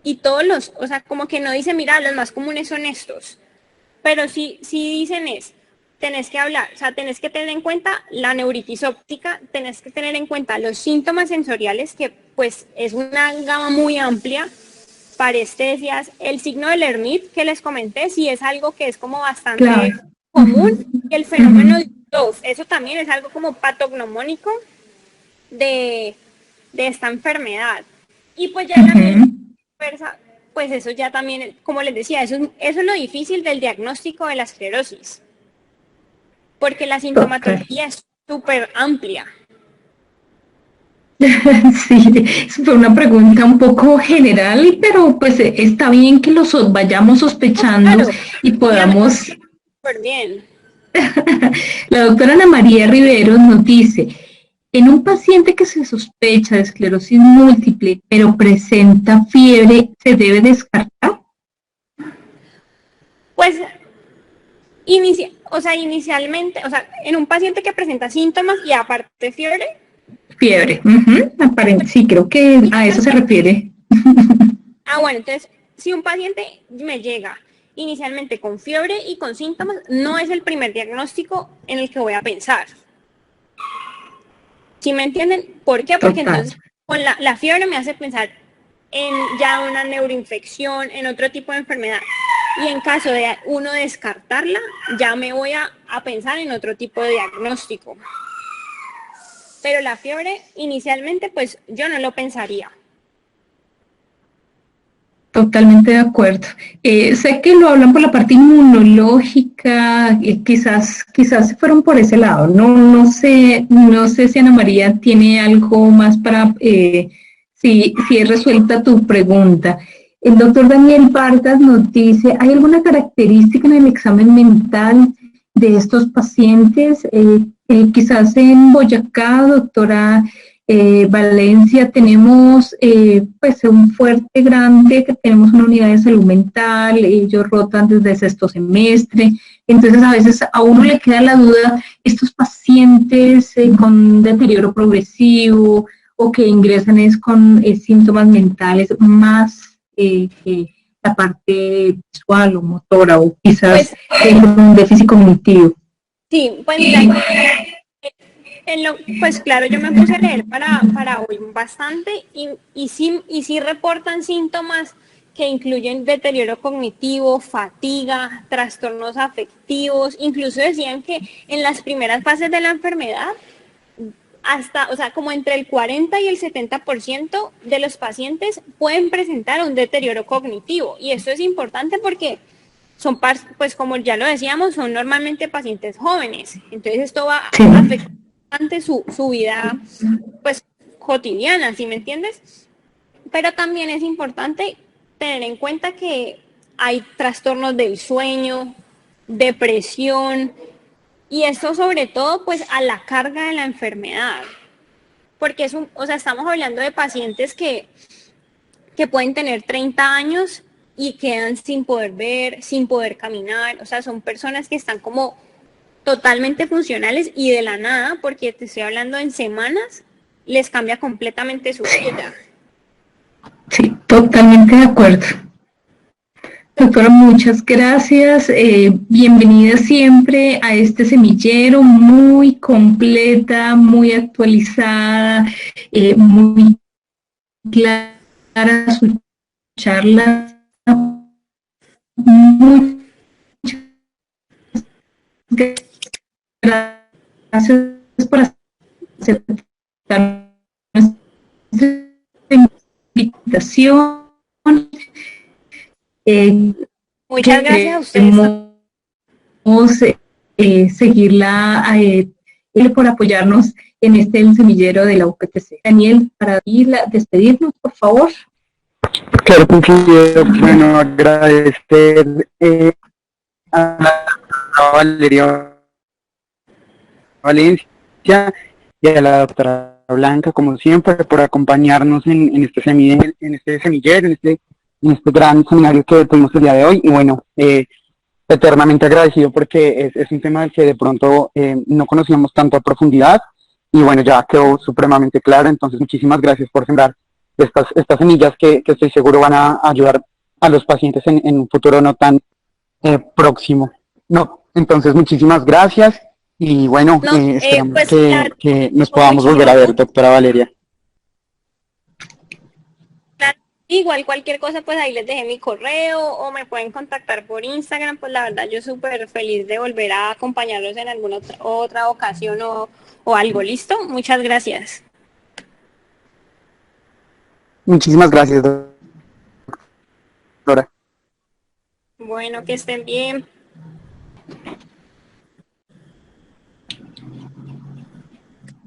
y todos los, o sea, como que no dicen, mira, los más comunes son estos, pero sí dicen tenés que hablar, o sea, tenés que tener en cuenta la neuritis óptica, tenés que tener en cuenta los síntomas sensoriales, que pues es una gama muy amplia, parestesias, el signo del Hermit que les comenté, sí es algo que es como bastante común, y el fenómeno de Dove, eso también es algo como patognomónico de esta enfermedad. Y pues ya la fuerza, pues eso ya también, como les decía, eso es lo difícil del diagnóstico de la esclerosis, porque la sintomatología es súper amplia.
Sí, fue una pregunta un poco general, pero pues está bien que los vayamos sospechando, claro, y podamos...
Súper bien.
La doctora Ana María Riveros nos dice, en un paciente que se sospecha de esclerosis múltiple, pero presenta fiebre, ¿se debe descartar?
Pues, inicialmente, en un paciente que presenta síntomas y aparte fiebre.
Fiebre, sí, creo que a eso se refiere.
Bueno, entonces, si un paciente me llega inicialmente con fiebre y con síntomas, no es el primer diagnóstico en el que voy a pensar. ¿Sí me entienden? ¿Por qué? Porque entonces con la fiebre me hace pensar en ya una neuroinfección, en otro tipo de enfermedad. Y en caso de uno descartarla, ya me voy a pensar en otro tipo de diagnóstico. Pero la fiebre, inicialmente, pues yo no lo pensaría.
Totalmente de acuerdo. Sé que lo hablan por la parte inmunológica, quizás se fueron por ese lado. No sé si Ana María tiene algo más para, si es resuelta tu pregunta. El doctor Daniel Vargas nos dice, ¿hay alguna característica en el examen mental de estos pacientes? Quizás en Boyacá, doctora Valencia, tenemos pues un fuerte grande, que tenemos una unidad de salud mental, ellos rotan desde sexto semestre, entonces a veces a uno le queda la duda, estos pacientes con deterioro progresivo o que ingresan es con síntomas mentales más que la parte visual o motora, o quizás un déficit cognitivo.
Sí, pues mira, pues claro, yo me puse a leer para hoy bastante y sí reportan síntomas que incluyen deterioro cognitivo, fatiga, trastornos afectivos, incluso decían que en las primeras fases de la enfermedad, como entre el 40 y el 70% de los pacientes pueden presentar un deterioro cognitivo, y esto es importante porque son, pues como ya lo decíamos, son normalmente pacientes jóvenes, entonces esto va a afectar bastante su vida pues cotidiana, ¿sí me entiendes? Pero también es importante tener en cuenta que hay trastornos del sueño, depresión, y esto sobre todo pues a la carga de la enfermedad, porque estamos hablando de pacientes que pueden tener 30 años y quedan sin poder ver, sin poder caminar, son personas que están como totalmente funcionales y de la nada, porque te estoy hablando en semanas, les cambia completamente su vida.
Sí, totalmente de acuerdo. Doctora, muchas gracias. Bienvenida siempre a este semillero, muy completa, muy actualizada, muy clara su charla. Muchas gracias por aceptar nuestra invitación.
Muchas gracias a ustedes.
seguirla por apoyarnos en el semillero de la UPTC. Daniel, para despedirnos, por favor.
Claro, concluido. Bueno, agradecer a Valeria Valencia y a la doctora Blanca, como siempre, por acompañarnos en este semillero, en este gran seminario que tuvimos el día de hoy. Y bueno, eternamente agradecido porque es un tema del que de pronto no conocíamos tanto a profundidad y bueno, ya quedó supremamente claro. Entonces, muchísimas gracias por sembrar estas semillas que estoy seguro van a ayudar a los pacientes en un futuro no tan próximo. No, entonces muchísimas gracias y bueno, esperamos
pues,
que nos podamos volver a ver, doctora Valeria.
Igual cualquier cosa, pues ahí les dejé mi correo o me pueden contactar por Instagram. Pues la verdad yo súper feliz de volver a acompañarlos en alguna otra ocasión o algo. ¿Listo? Muchas gracias.
Muchísimas gracias, doctora.
Bueno, que estén bien.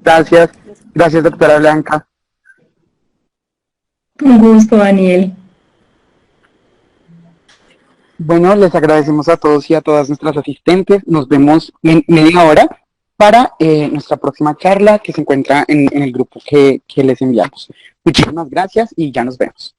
Gracias, doctora Blanca.
Un gusto, Daniel.
Bueno, les agradecemos a todos y a todas nuestras asistentes. Nos vemos en media hora para nuestra próxima charla que se encuentra en el grupo que les enviamos. Muchísimas gracias y ya nos vemos.